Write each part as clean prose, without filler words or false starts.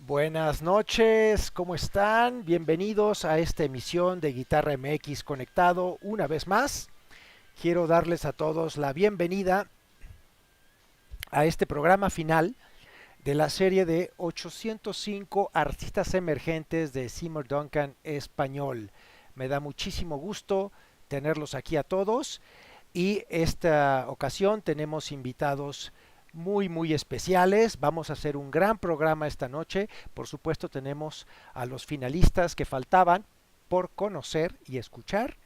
Buenas noches, ¿cómo están? Bienvenidos a esta emisión de Guitarra MX Conectado. Una vez más, quiero darles a todos la bienvenida a este programa final de la serie de 805 Artistas Emergentes de Seymour Duncan Español. Me da muchísimo gusto tenerlos aquí a todos y esta ocasión tenemos invitados muy especiales. Vamos a hacer un gran programa esta noche. Por supuesto tenemos a los finalistas que faltaban por conocer y escuchar.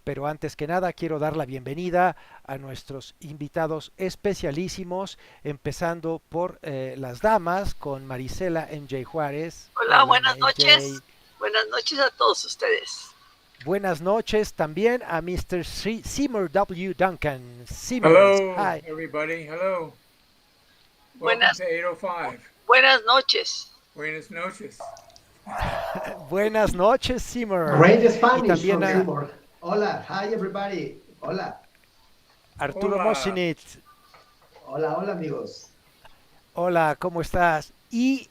Pero antes que nada quiero dar la bienvenida a nuestros invitados especialísimos, empezando por las damas con Maricela M.J. Juárez. Hola, buenas noches. Buenas noches a todos ustedes. Buenas noches también a Mr. Seymour W. Duncan. Seymour, hello, hi. Everybody. Hello. Buenas, Welcome to 805. Buenas noches. Buenas noches. Buenas noches, Seymour. Great Spanish y también from a Seymour. Hola, hi everybody. Hola. Arturo Hola. Mawcinitt. Hola, hola amigos. Hola, ¿cómo estás? Y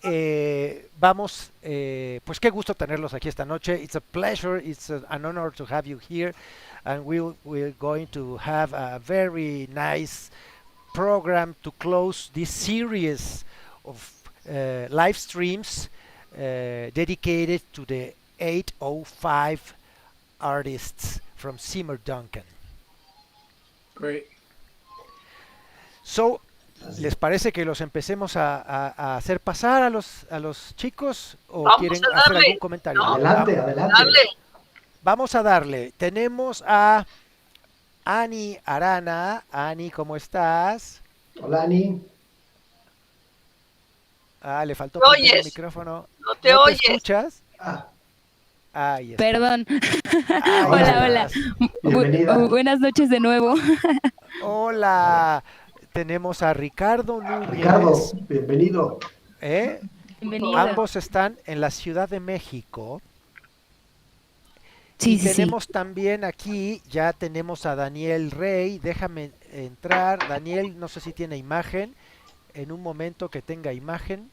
vamos, pues qué gusto tenerlos aquí esta noche. It's a pleasure, an honor to have you here. And we're going to have a very nice program to close this series of live streams dedicated to the 805 artists from Seymour Duncan. Great. So, ¿les parece que los empecemos a hacer pasar a los chicos o Vamos quieren a hacer darle. algún comentario? No, Adelante, adelante. Dale. Vamos a darle. Tenemos a Ani Arana. Ani, ¿cómo estás? Hola, Ani. Ah, le faltó ¿Me prender el oyes? micrófono. No te ¿No oyes. te escuchas? Ah, Ahí está. Perdón. Ahí Hola, estás. Bienvenida. Buenas noches de nuevo. Hola. Tenemos a Ricardo Núñez. Ricardo, bienvenido. Bienvenido. Ambos están en la Ciudad de México. Sí, Y sí, sí. tenemos también aquí, ya tenemos a Daniel Rey. Déjame entrar. Daniel, no sé si tiene imagen. En un momento que tenga imagen,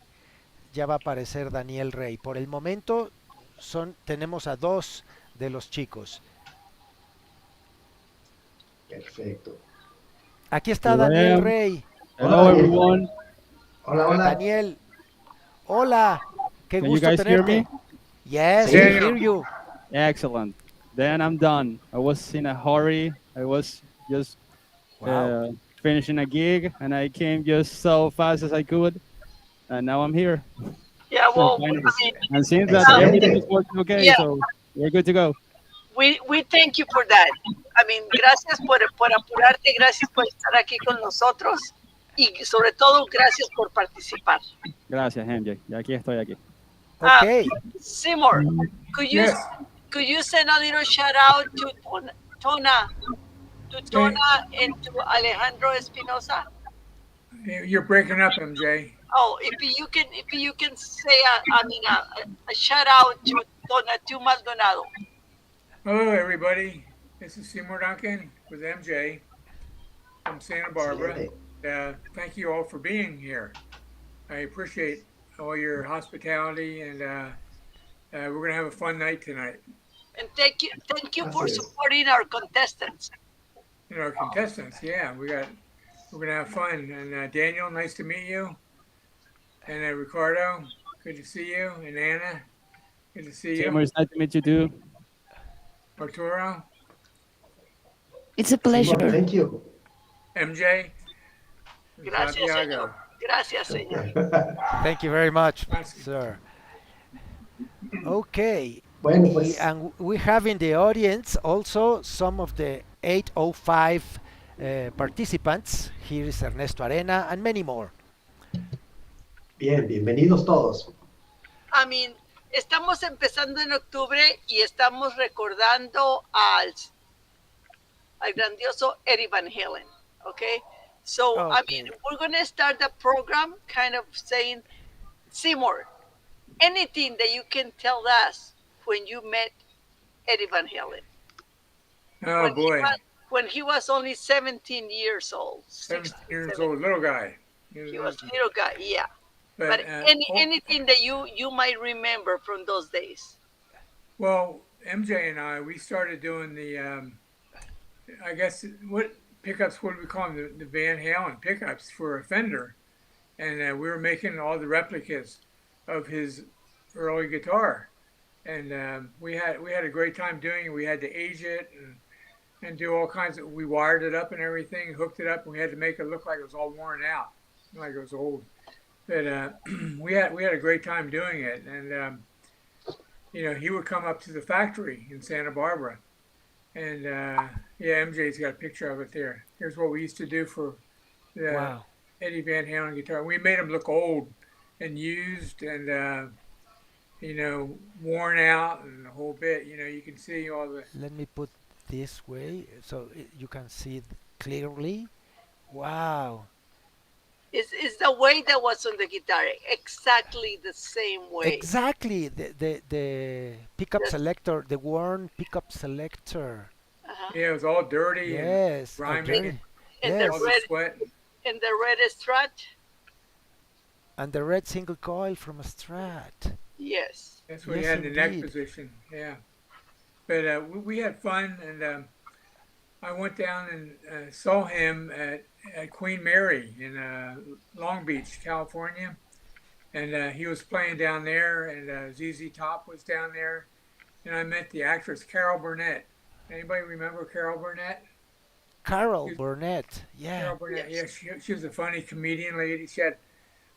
ya va a aparecer Daniel Rey. Por el momento tenemos a dos de los chicos. Perfecto. Aquí está Daniel Rey. Hello, Hola, everyone. Hola, hola. Daniel, hola. Qué Can you gusto guys hear tenerte. me? Yes, Sí. we hear you. Excellent. Then I'm done. I was in a hurry. I was just Wow. finishing a gig, and I came just so fast as I could, and now I'm here. Yeah, well, Finally. I mean, And seems that Excelente. everything is working okay, Yeah. so we're good to go. we thank you for that. I mean, gracias por apurarte, gracias por estar aquí con nosotros y sobre todo gracias por participar. Gracias, MJ. Y aquí estoy aquí. Okay. Seymour, Yes. could you send a little shout out to Tona and to Alejandro Espinosa? You're breaking up, MJ. Oh, if you can say a shout out to Tonatiu Maldonado. Hello, everybody. This is Seymour Duncan with MJ from Santa Barbara. Excelente. Thank you all for being here. I appreciate all your hospitality, and we're going to have a fun night tonight. And thank you for Así es. supporting our contestants. You know, our contestants, yeah, we're going to have fun. And Daniel, nice to meet you. And Ricardo, good to see you. And Anna, good to see Seymour, you. it's nice to meet you too. Arturo, It's a pleasure. Seymour, thank you. MJ, and Gracias, Santiago. señor. Gracias, señor. Thank you very much, Gracias. sir. Okay. Bueno, pues And we have in the audience also some of the 805 participants. Here is Ernesto Arena and many more. bien, bienvenidos todos. I mean, estamos empezando en octubre y estamos recordando al grandioso Eddie Van Halen, okay? So, I Okay. mean, we're going to start the program kind of saying, Seymour, anything that you can tell us when you met Eddie Van Halen. Oh, boy. When he was only 17 years old. 17 years 16, old, little guy. He was a little guy, yeah. But anything that you might remember from those days. Well, MJ and we started doing the, I guess, what pickups, what do we call them? The Van Halen pickups for a Fender. And we were making all the replicas of his early guitar. And we had a great time doing it. We had to age it and do all kinds of, we wired it up and everything, hooked it up, and we had to make it look like it was all worn out, like it was old. But we had a great time doing it. And, you know, he would come up to the factory in Santa Barbara. And yeah, MJ's got a picture of it there. Here's what we used to do for the Eddie Van Halen guitar. We made him look old and used and, you know, worn out and the whole bit. You know, you can see all the... Let me put this way so you can see it clearly. Wow. It's the way that was on the guitar, exactly the same way. Exactly, the pickup selector, the worn pickup selector. Yeah, it was all dirty. Yes, and grimy. And yes. the red Strat. And the red single coil from a Strat. Yes. That's what he had in the neck position. Yeah. But we had fun, and I went down and saw him at Queen Mary in Long Beach, California. And he was playing down there, and ZZ Top was down there. And I met the actress Carol Burnett. Anybody remember Carol Burnett? Carol Burnett, yeah. Carol Burnett, yeah. She was a funny comedian lady. She had a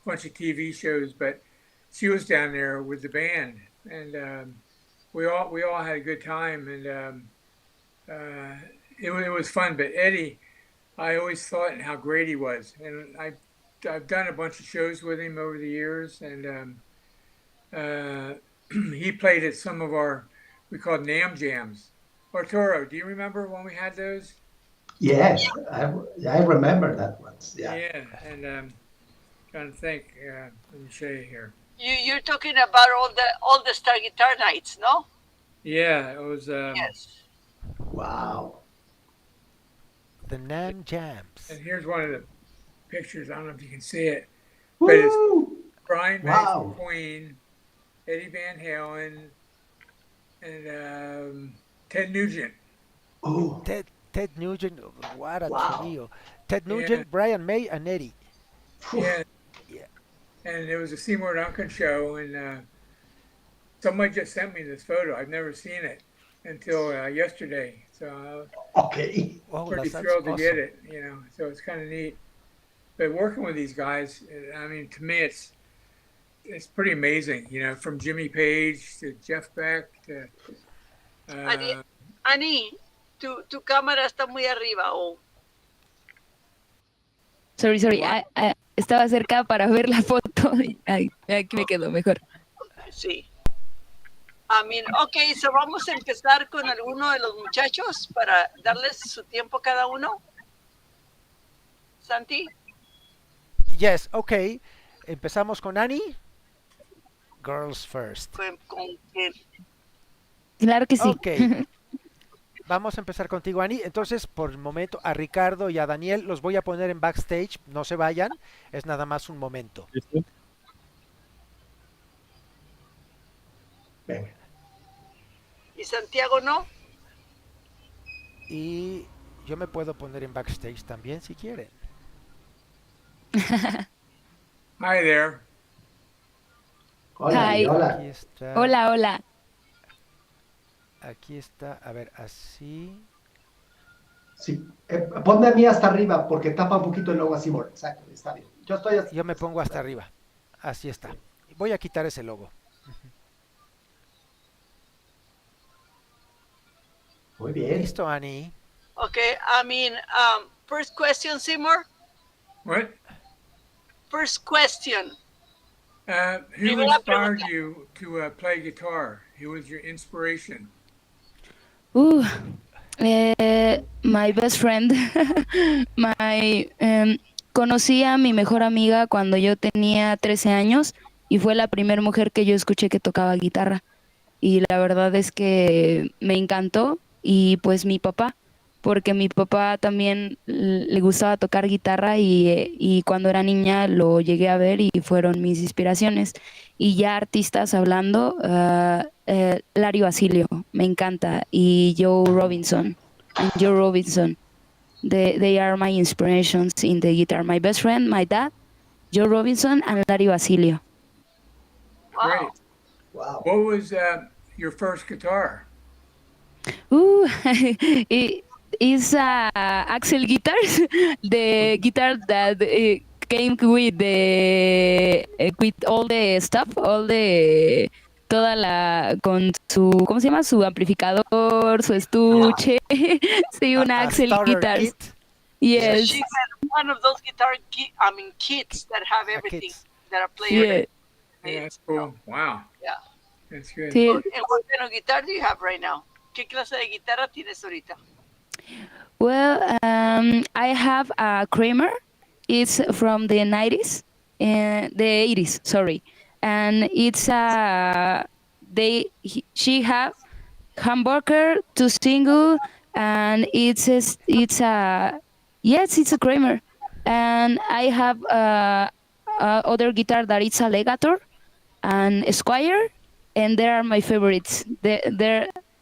bunch of TV shows, but she was down there with the band. And we all had a good time, and it was fun. But Eddie, I always thought how great he was, and I've done a bunch of shows with him over the years, and he played at some of our, we called NAMM jams. Arturo, do you remember when we had those? Yes, I remember that once. Yeah. Yeah, and trying to think. Let me show you here. You're talking about all the Star Guitar nights, no? Yeah, it was. Yes. Wow. The NAMM jams. And here's one of the pictures. I don't know if you can see it, Woo! but it's Brian May Wow. from Queen, Eddie Van Halen, and Ted Nugent. Oh. Ted Nugent, what a Wow. trio. Ted Nugent, Brian May, and Eddie. Yeah. Yeah. And it was a Seymour Duncan show, and somebody just sent me this photo. I've never seen it until yesterday, so Okay. I'm pretty thrilled to get it. You know, so it's kind of neat. But working with these guys, I mean, to me, it's pretty amazing. You know, from Jimmy Page to Jeff Beck to. Ani, tu cámara está muy arriba. Oh. Sorry. Estaba cerca para ver la foto. Ay, aquí me quedo mejor. Sí. I mean, okay, so vamos a empezar con alguno de los muchachos para darles su tiempo a cada uno. Santi? Yes, okay. Empezamos con Annie. Girls first. Claro que sí. Ok. Vamos a empezar contigo, Annie. Entonces, por el momento, a Ricardo y a Daniel los voy a poner en backstage. No se vayan. Es nada más un momento. ¿Listo? Venga. ¿Y Santiago no? Y yo me puedo poner en backstage también si quieren. Hi there. Hola, Hi. hola. Aquí está. Hola. Aquí está. A ver, así. Sí. Ponme a mí hasta arriba porque tapa un poquito el logo así, Seymour. Exacto, está bien. Yo estoy hasta... Yo me pongo hasta arriba. Así está. Voy a quitar ese logo. Muy bien. Listo, Annie. Okay, I mean, first question, Seymour. What? First question. Who Primera inspired pregunta. you to play guitar? Who was your inspiration? My best friend. Conocí a mi mejor amiga cuando yo tenía 13 años y fue la primera mujer que yo escuché que tocaba guitarra. Y la verdad es que me encantó y pues mi papá porque mi papá también le gustaba tocar guitarra y cuando era niña lo llegué a ver y fueron mis inspiraciones. Y ya artistas hablando, Larry Basilio, me encanta, y Joe Robinson. They are my inspirations in the guitar. My best friend, my dad, Joe Robinson, and Larry Basilio. Great. Wow. What was your first guitar? It is Axel guitars, the guitar that came with the with all the stuff, toda la con su, ¿cómo se llama? Su amplificador, su estuche. Sí, una A Axel starter guitars. kit. So Yes. she had one of those kits that have everything Kits. that a player Yeah. needs. Yeah, that's cool. Wow. Yeah. That's good. Sí. And what kind of guitar do you have right now? ¿Qué clase de guitarra tienes ahorita? Well, I have a Kramer. It's from the 90s, the 80s, sorry. And it's she have hamburger, two single, and it's a yes, it's a Kramer. And I have other guitar that it's a Legator and Squire, and they are my favorites.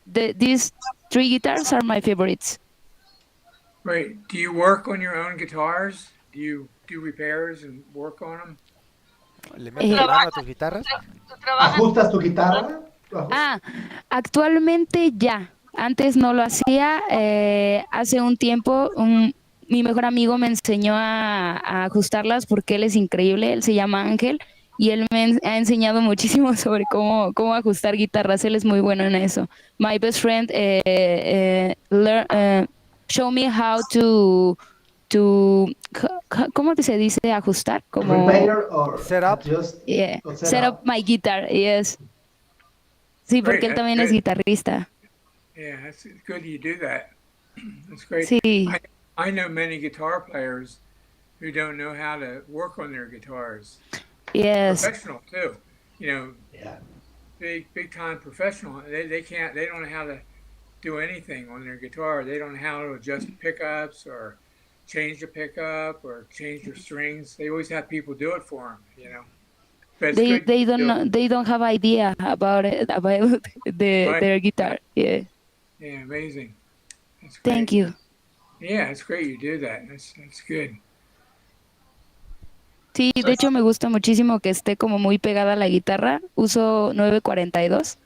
These three guitars are my favorites. Great. Do you work on your own guitars? Do you do repairs and work on them? ¿Le metes la mano a tus guitarras? ¿Tú trabajas? ¿Ajustas tu guitarra? ¿Tú ajustas? Actualmente ya. Antes no lo hacía. Hace un tiempo mi mejor amigo me enseñó a ajustarlas porque él es increíble. Él se llama Ángel y él me ha enseñado muchísimo sobre cómo ajustar guitarras. Él es muy bueno en eso. My best friend show me how to ¿cómo se dice ajustar? Como Repair or Set up. adjust? yeah, or set up my guitar, yes. Sí, porque Great, él también that's es good. guitarrista. Yeah, it's good you do that. That's great. Sí. I know many guitar players who don't know how to work on their guitars. Yes. Professional too. You know, Yeah. big time professional. They can't. They don't know how to do anything on their guitar. They don't know how to adjust pickups or change the pickup or change their strings. They always have people do it for them. You know. But it's good They you don't do know, it. they don't have idea about it, about their guitar. Yeah. Yeah, amazing. That's great. Thank you. Yeah, it's great you do that. That's good. Sí, de hecho me gusta muchísimo que esté como muy pegada a la guitarra. Uso 942,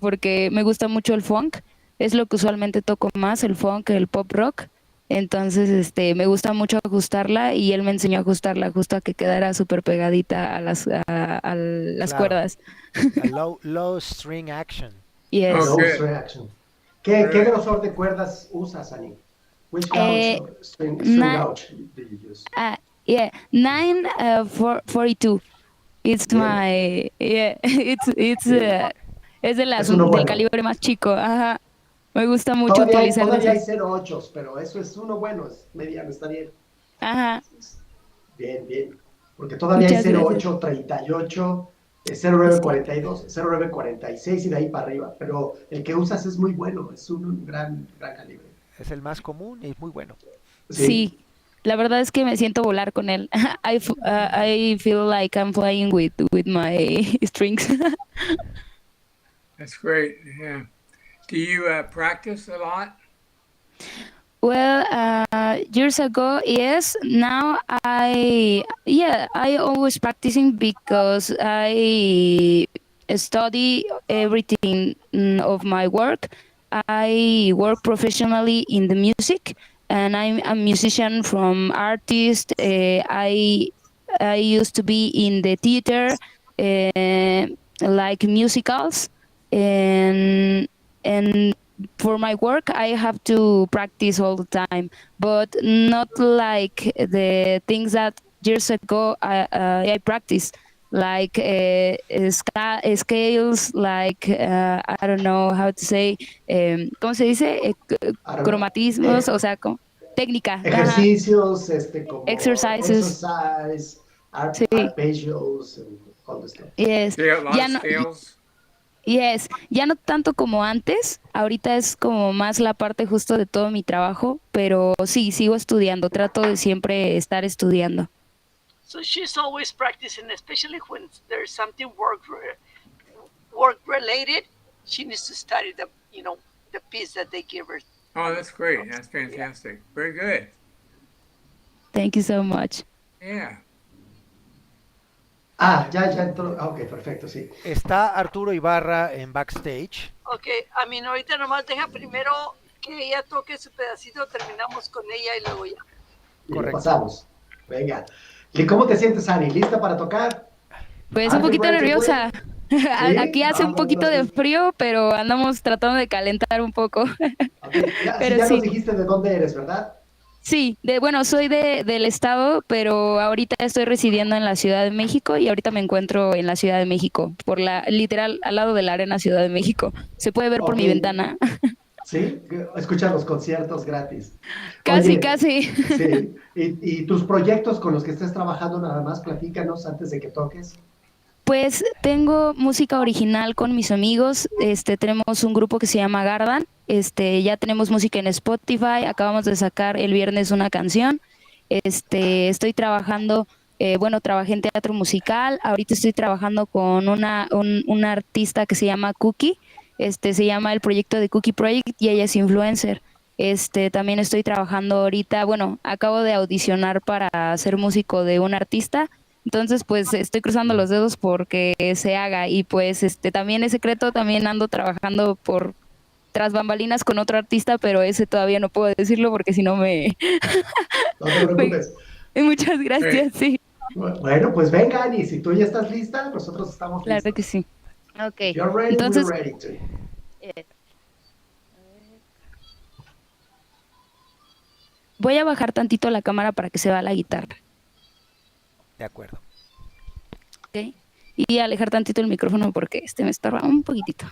porque me gusta mucho el funk. Es lo que usualmente toco más, el funk, el pop rock. Entonces, me gusta mucho ajustarla y él me enseñó a ajustarla justo a que quedara súper pegadita a las Claro. cuerdas. A low string action. Yes. Oh, Low good. string action. ¿Qué grosor de cuerdas usas, Ani? Which gauge or string gauge do you use? Yeah, 942. It's Bien. my it's es de las Es uno del bueno. calibre más chico. Ajá. Me gusta mucho Todavía utilizar hay esos. 0.8, pero eso es uno bueno, es mediano, está bien. Ajá. Bien, bien. Porque todavía Muchas hay gracias. 0.8, 38, 0.942, 0.946 y de ahí para arriba. Pero el que usas es muy bueno, es un gran calibre. Es el más común y es muy bueno. Sí. La verdad es que me siento volar con él. I feel like I'm flying with my strings. That's great. Yeah. Do you practice a lot? Well, years ago, yes. Now I always practicing because I study everything of my work. I work professionally in the music, and I'm a musician from artist. I used to be in the theater, like musicals, and for my work I have to practice all the time, but not like the things that years ago I practiced, like scales, like I don't know how to say, ¿cómo se dice? Cromatismos, o sea, técnica. Ejercicios, como Exercises. exercise, Sí. arpeggios, and all this stuff. Yes. Do you have a lot Ya of no, scales? Yes, ya no tanto como antes, ahorita es como más la parte justo de todo mi trabajo, pero sí, sigo estudiando, trato de siempre estar estudiando. So she's always practicing, especially when there's something work related. She needs to study the piece that they give her. Oh, that's great. That's fantastic. Very good. Thank you so much. Yeah. Ya entró. Ok, perfecto, sí. Está Arturo Ibarra en backstage. Ok, a mí ahorita nomás deja primero que ella toque su pedacito, terminamos con ella y luego ya. Y lo Correcto. pasamos. Venga. ¿Y cómo te sientes, Ani? ¿Lista para tocar? Pues un Are you poquito ready to nerviosa. play? ¿Sí? Aquí hace un poquito de frío, pero andamos tratando de calentar un poco. Okay. Pero Ya nos sí. dijiste de dónde eres, ¿verdad? Sí, bueno, soy del estado, pero ahorita estoy residiendo en la Ciudad de México y ahorita me encuentro en la Ciudad de México, literal, al lado de la Arena Ciudad de México. Se puede ver por mi Ok. ventana. Sí, escucha los conciertos gratis. Casi, Oye, casi. sí. ¿Y tus proyectos con los que estés trabajando nada más? Platícanos antes de que toques. Pues tengo música original con mis amigos. Tenemos un grupo que se llama Gardan. Ya tenemos música en Spotify. Acabamos de sacar el viernes una canción. Estoy trabajando, bueno, trabajé en teatro musical. Ahorita estoy trabajando con una artista que se llama Cookie. Se llama el proyecto de Cookie Project y ella es influencer. También estoy trabajando ahorita, bueno, acabo de audicionar para ser músico de un artista. Entonces, pues estoy cruzando los dedos porque se haga y pues también es secreto, también ando trabajando por tras bambalinas con otro artista, pero ese todavía no puedo decirlo porque si no me... No te preocupes. Muchas gracias, sí. Bueno, pues venga, Ani, si tú ya estás lista, nosotros estamos listos. Claro que sí. Ok. If you're ready, Entonces, we're ready to. voy a bajar tantito la cámara para que se vea la guitarra, De acuerdo. ¿ok? Y alejar tantito el micrófono porque me estorba un poquitito.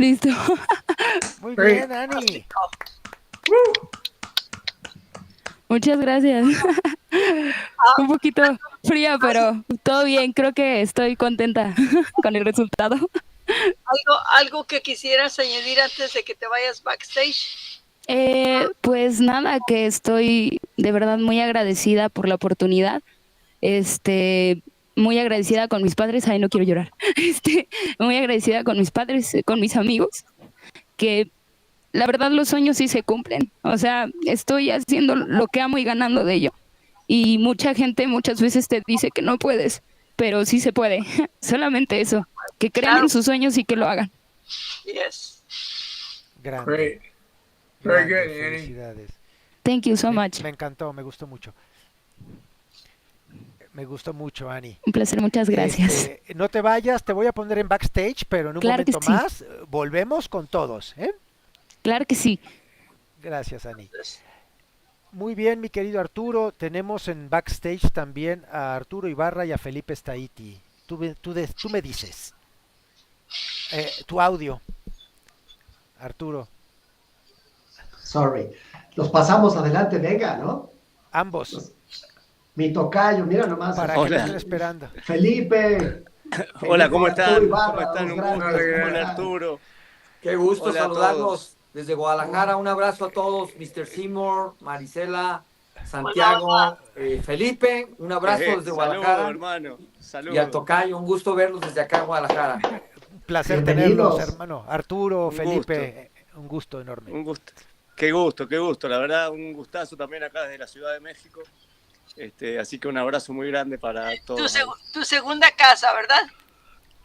Listo. Muy Great. bien, Ani. Woo! Muchas gracias. Un poquito fría, pero todo bien. Creo que estoy contenta con el resultado. Algo que quisieras añadir antes de que te vayas backstage. Pues nada, que estoy de verdad muy agradecida por la oportunidad. Muy agradecida con mis padres. Ay, no quiero llorar. Muy agradecida con mis padres, con mis amigos, que la verdad los sueños sí se cumplen. O sea, estoy haciendo lo que amo y ganando de ello. Y mucha gente muchas veces te dice que no puedes, pero sí se puede. Solamente eso, que crean Claro. en sus sueños y que lo hagan. Yes. Grande. Great. Very Grande, good, Annie. felicidades. Thank you so Me, much. me encantó, me gustó mucho. Me gustó mucho, Ani. Un placer, muchas gracias. No te vayas, te voy a poner en backstage, pero en un Claro que momento sí. más volvemos con todos. Claro que sí. Gracias, Ani. Muy bien, mi querido Arturo. Tenemos en backstage también a Arturo Yabarra y a Felipe Staiti. Tú me dices. Tu audio, Arturo. Sorry. Los pasamos adelante, venga, ¿no? Ambos, Mi tocayo, mira nomás. para que no Hola. estén esperando. Felipe. Hola, ¿cómo Arturo están? Ibarra, ¿Cómo están? dos Un gusto. grandes. Hola, Arturo. Qué gusto Hola a saludarlos desde Guadalajara. Un abrazo a todos, Mr. Seymour, Maricela, Santiago, Felipe. Un abrazo desde Saludos, Guadalajara. hermano. Y Saludos. al tocayo, un gusto verlos desde acá en Guadalajara. Un placer Bienvenidos. tenerlos, hermano. Arturo, Un Felipe, un gusto enorme. Un gusto. Qué gusto, qué gusto. La verdad, un gustazo también acá desde la Ciudad de México. Así que un abrazo muy grande para todos. Tu segunda casa, ¿verdad?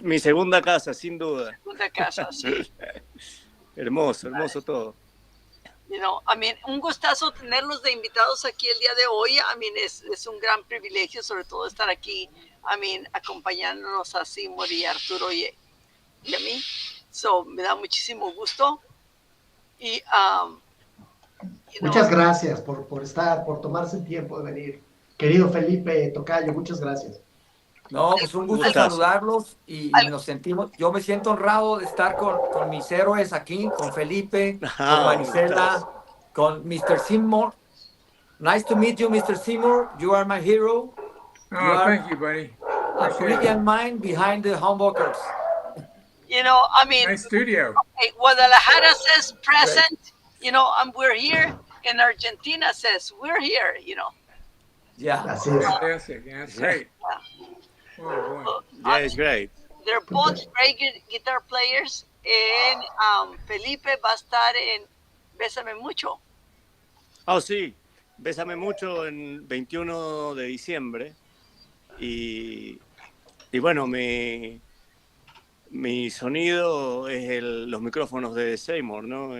Mi segunda casa, sin duda. Segunda casa, sí. Hermoso, hermoso todo. Un gustazo tenerlos de invitados aquí el día de hoy. Es un gran privilegio, sobre todo estar aquí, acompañándonos a Seymour y a Arturo y a mí. Me da muchísimo gusto. Y, Muchas gracias por estar, por tomarse el tiempo de venir. Querido Felipe, tocayo, muchas gracias. No, pues un gusto Gustazo. saludarlos y nos sentimos. Yo me siento honrado de estar con mis héroes aquí, con Felipe, con Maricela, con Mr. Seymour. Nice to meet you, Mr. Seymour. You are my hero. Oh, are- thank you, buddy. A Appreciate brilliant mind behind the humbuckers. Nice studio. Guadalajara says present, and we're here. And Argentina says we're here, Yeah. Así es. Fantastic. Yeah, that's great. Oh, boy. Yeah, it's great. They're both great guitar players. And Felipe va a estar en Bésame Mucho. Oh, sí. Bésame mucho el 21 de diciembre. Y bueno, mi sonido es los micrófonos de Seymour, ¿no?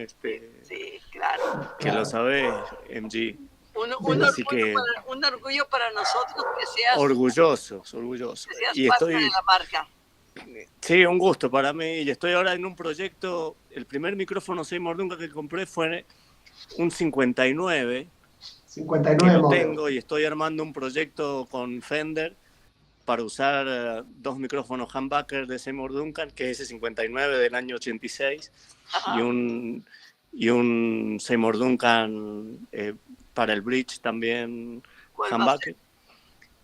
Sí, claro. Que lo sabés, MG. Así que Un orgullo para nosotros que seas, orgullosos. que seas Y parte de la marca. sí, un gusto para mí. Y estoy ahora en un proyecto. El primer micrófono Seymour Duncan que compré fue un 59, que 59 lo modelos. tengo, y estoy armando un proyecto con Fender para usar dos micrófonos humbucker de Seymour Duncan, que es ese 59 del año 86, Ajá. y un Seymour Duncan para el bridge también, ¿Cuál va a humbucker. ser?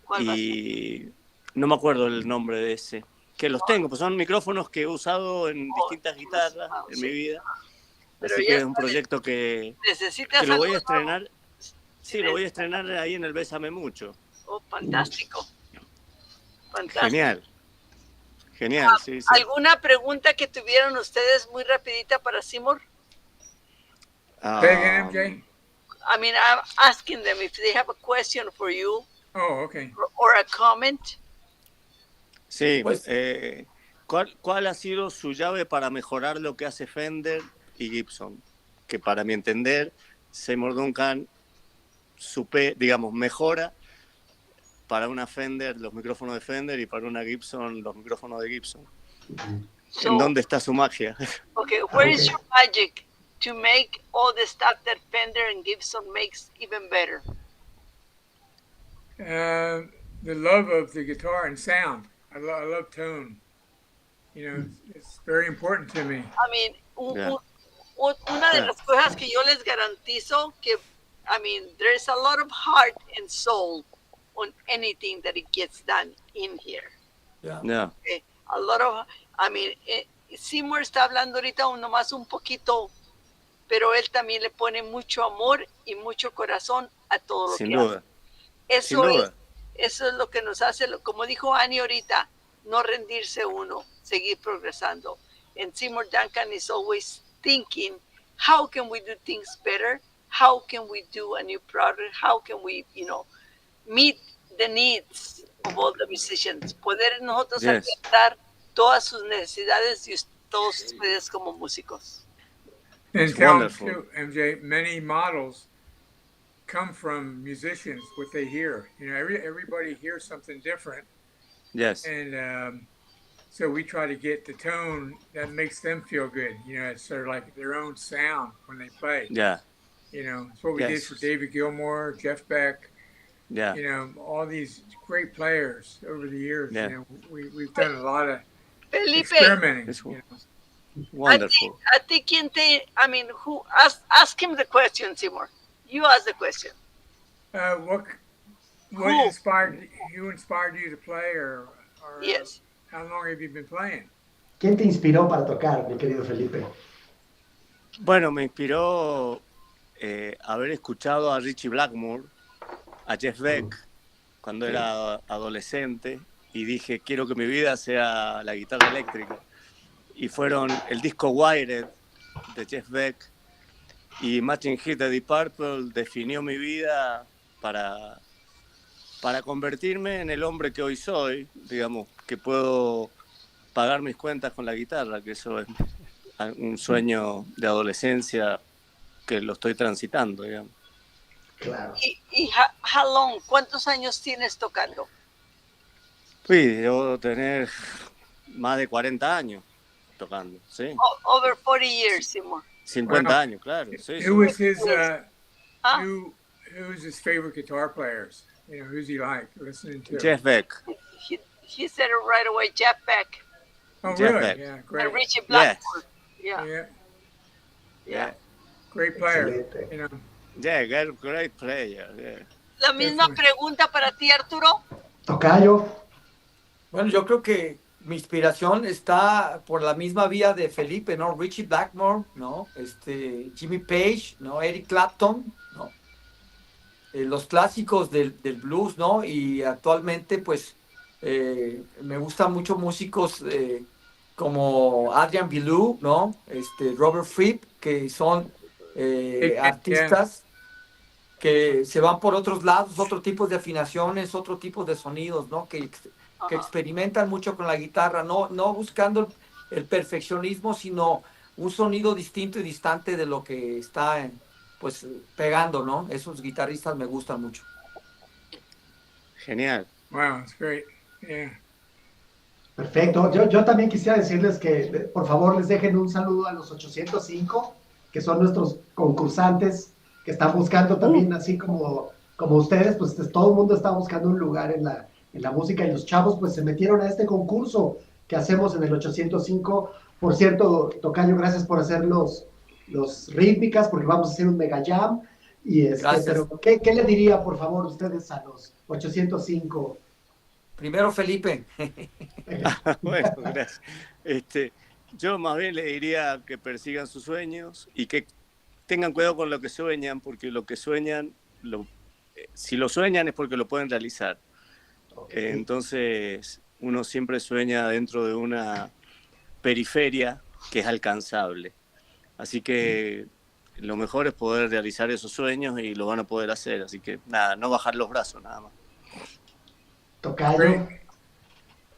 ¿Cuál va a ser? Y no me acuerdo el nombre de ese. Que los tengo, pues son micrófonos que he usado en distintas guitarras en mi vida. Pero Así ya que es un está, proyecto que Necesitas lo voy a algo estrenar. Sí, lo voy a estrenar ahí en el Bésame Mucho. nuevo. Oh, fantástico. Fantástico. Genial. Genial, sí, sí. ¿Alguna pregunta que tuvieron ustedes muy rapidita para Seymour? Say again, MJ. I'm asking them if they have a question for you Oh, okay. or a comment. Sí, Pues- ¿cuál ha sido su llave para mejorar lo que hace Fender y Gibson? Que para mi entender, Seymour Duncan mejora para una Fender los micrófonos de Fender y para una Gibson los micrófonos de Gibson. So, ¿En dónde está su magia? okay, where is your magic to make all the stuff that Fender and Gibson makes even better? The love of the guitar and sound. I love tone. It's very important to me. una de las cosas que yo les garantizo que, I mean, there's a lot of heart and soul on anything that it gets done in here. Yeah. Okay? A lot of, I mean, Seymour está hablando ahorita nomás un poquito, pero él también le pone mucho amor y mucho corazón a todo lo Sin que duda. hace. Sin duda. Eso es lo que nos hace, como dijo Annie ahorita, no rendirse uno, seguir progresando. And Seymour Duncan is always thinking, how can we do things better? How can we do a new product? How can we, meet the needs of all the musicians? Poder nosotros alcanzar todas sus necesidades y todos ustedes como músicos. And tell them too, MJ, many models come from musicians, what they hear. Everybody hears something different. Yes. And so we try to get the tone that makes them feel good. It's sort of like their own sound when they play. Yeah. It's what we did for David Gilmour, Jeff Beck. Yeah. All these great players over the years. Yeah. We've done a lot of Felipe, experimenting. Wonderful. Who ask him the question, Seymour? You ask the question. What inspired you to play, or yes. How long have you been playing? ¿Quién te inspiró para tocar, mi querido Felipe? Bueno, me inspiró haber escuchado a Ritchie Blackmore, a Jeff Beck, cuando era adolescente, y dije, quiero que mi vida sea la guitarra eléctrica. Y fueron el disco Wired de Jeff Beck y Matching Hit de Deep Purple definió mi vida para convertirme en el hombre que hoy soy, digamos, que puedo pagar mis cuentas con la guitarra, que eso es un sueño de adolescencia que lo estoy transitando, digamos. Claro. ¿Y how long? ¿Cuántos años tienes tocando? Sí, debo tener más de 40 años tocando, ¿sí? Over 40 years, Seymour. 50 años, claro. Sí, Who was his favorite guitar players? Who's he like listening to? Jeff Beck. He said it right away, Jeff Beck. Oh, Jeff really? Beck. Yeah, great. And Ritchie Blackmore. Yeah. Yeah. Great player. Excelente. Yeah, great player. Yeah. La misma pregunta para ti, Arturo. Tocayo. Bueno, yo creo que mi inspiración está por la misma vía de Felipe, ¿no? Ritchie Blackmore, ¿no? Jimmy Page, ¿no? Eric Clapton, ¿no? Los clásicos del blues, ¿no? Y actualmente, pues, me gustan mucho músicos como Adrian Belew, ¿no? Robert Fripp, que son artistas que se van por otros lados, otro tipo de afinaciones, otro tipo de sonidos, ¿no? Que experimentan mucho con la guitarra, no buscando el perfeccionismo, sino un sonido distinto y distante de lo que está pues pegando, ¿no? Esos guitarristas me gustan mucho. Genial. Wow, it's great. Yeah. Perfecto. Yo también quisiera decirles que, por favor, les dejen un saludo a los 805, que son nuestros concursantes que están buscando también, así como ustedes, pues todo el mundo está buscando un lugar en la música, y los chavos pues se metieron a este concurso que hacemos en el 805. Por cierto, Tocayo, gracias por hacer los rítmicas, porque vamos a hacer un mega jam. Pero ¿qué le diría, por favor, ustedes a los 805? Primero, Felipe. Bueno, gracias. Yo más bien le diría que persigan sus sueños y que tengan cuidado con lo que sueñan, porque lo que sueñan, si lo sueñan es porque lo pueden realizar. Okay. Entonces, uno siempre sueña dentro de una periferia que es alcanzable. Así que lo mejor es poder realizar esos sueños y lo van a poder hacer. Así que nada, no bajar los brazos, nada más. Tocayo.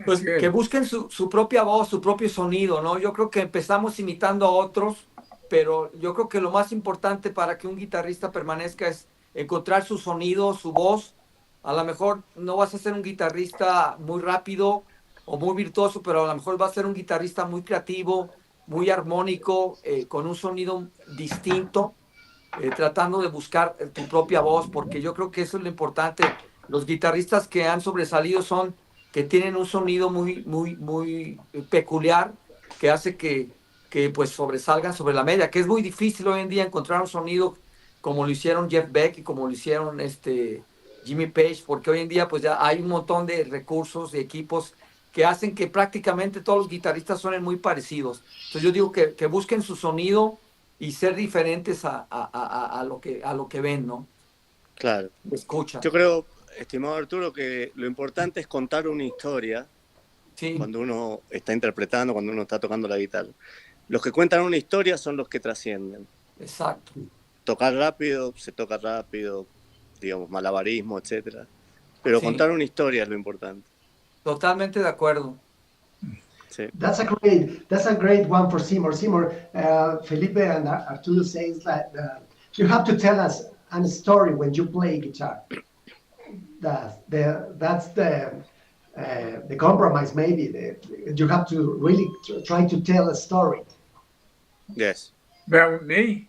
Pues que busquen su propia voz, su propio sonido, ¿no? Yo creo que empezamos imitando a otros, pero yo creo que lo más importante para que un guitarrista permanezca es encontrar su sonido, su voz. A lo mejor no vas a ser un guitarrista muy rápido o muy virtuoso, pero a lo mejor vas a ser un guitarrista muy creativo, muy armónico, con un sonido distinto, tratando de buscar tu propia voz, porque yo creo que eso es lo importante. Los guitarristas que han sobresalido que tienen un sonido muy, muy, muy peculiar, que hace que que pues sobresalgan sobre la media, que es muy difícil hoy en día encontrar un sonido como lo hicieron Jeff Beck y como lo hicieron Jimmy Page, porque hoy en día pues ya hay un montón de recursos y equipos que hacen que prácticamente todos los guitarristas suenen muy parecidos. Entonces yo digo que busquen su sonido y ser diferentes a lo que ven, ¿no? Claro. Escucha. Yo creo, estimado Arturo, que lo importante es contar una historia Sí, cuando uno está interpretando, cuando uno está tocando la guitarra. Los que cuentan una historia son los que trascienden. exacto. Tocar rápido, se toca rápido, digamos, malabarismo, etcétera. Pero Sí. contar una historia es lo importante. Totalmente de acuerdo. Sí. That's a great one for Seymour. Seymour, Felipe and Arturo says that you have to tell us a story when you play guitar. That's the compromise, maybe. You have to really try to tell a story. Yes. About me?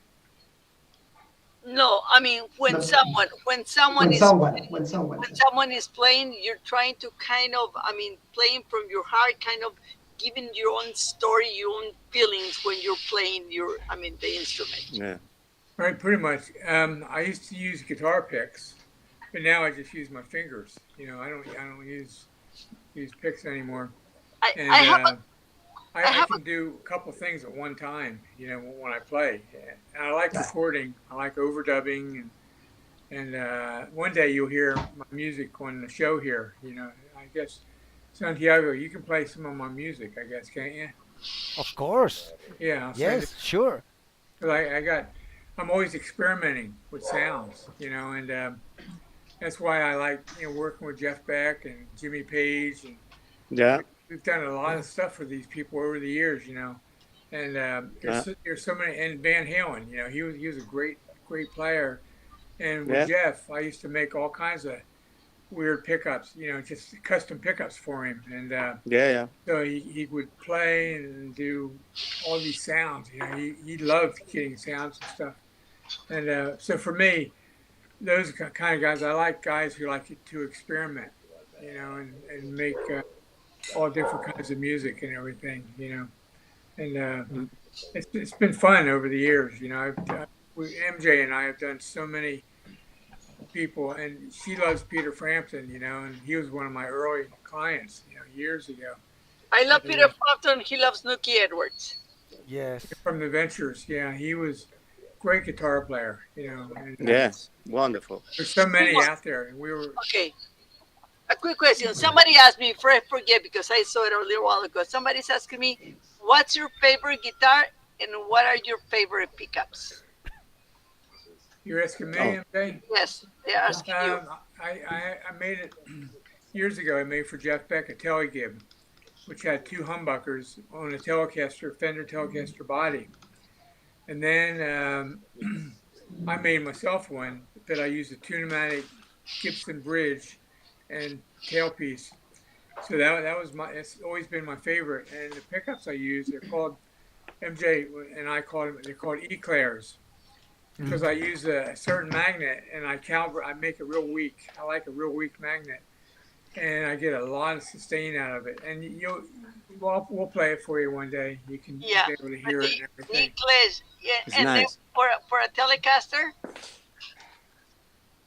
No, I mean when No. someone When someone is playing, you're trying to kind of, I mean, playing from your heart, kind of giving your own story, your own feelings when you're playing the instrument. Yeah. Right, pretty much. I used to use guitar picks, but now I just use my fingers. You know, I don't use picks anymore. And I can do a couple things at one time, you know, when I play. And I like recording. I like overdubbing, and one day you'll hear my music on the show here. You know, I guess Santiago, you can play some of my music, I guess, can't you? Of course. Yeah. Yes, sure. I'm always experimenting with sounds, you know, and that's why I like, you know, working with Jeff Beck and Jimmy Page, and Yeah. we've done a lot of stuff for these people over the years, you know, and there's so many, and Van Halen, you know, he was a great player, and with Jeff, I used to make all kinds of weird pickups, you know, just custom pickups for him, and Yeah. so he would play and do all these sounds, you know, he loved getting sounds and stuff, and so for me, those kind of guys, I like guys who like to experiment, you know, and make all different kinds of music and everything, you know, and it's been fun over the years, you know. MJ and I have done so many people, and she loves Peter Frampton, you know, and he was one of my early clients, you know, years ago. I love Peter Frampton. He loves Nuki Edwards. Yes. From the Ventures, yeah, he was a great guitar player, you know. And, Yes. Wonderful. there's so many out there, and we were. Okay. A quick question. Somebody asked me, before I forget, because I saw it a little while ago. Somebody's asking me, what's your favorite guitar and what are your favorite pickups? You're asking me, MJ? Yes, they're asking you. I made it years ago. I made for Jeff Beck a Telegib, which had two humbuckers on a Telecaster, Fender Telecaster body. And then I made myself one that I used a Tune-O-Matic Gibson bridge and tailpiece. So that was it's always been my favorite. And the pickups I use, they're called, MJ and I they're called eclairs. Because I use a certain magnet and I make it real weak. I like a real weak magnet, and I get a lot of sustain out of it. And we'll play it for you one day. You can be able to hear it and everything. Eclairs, yeah, It's and nice. then for a Telecaster,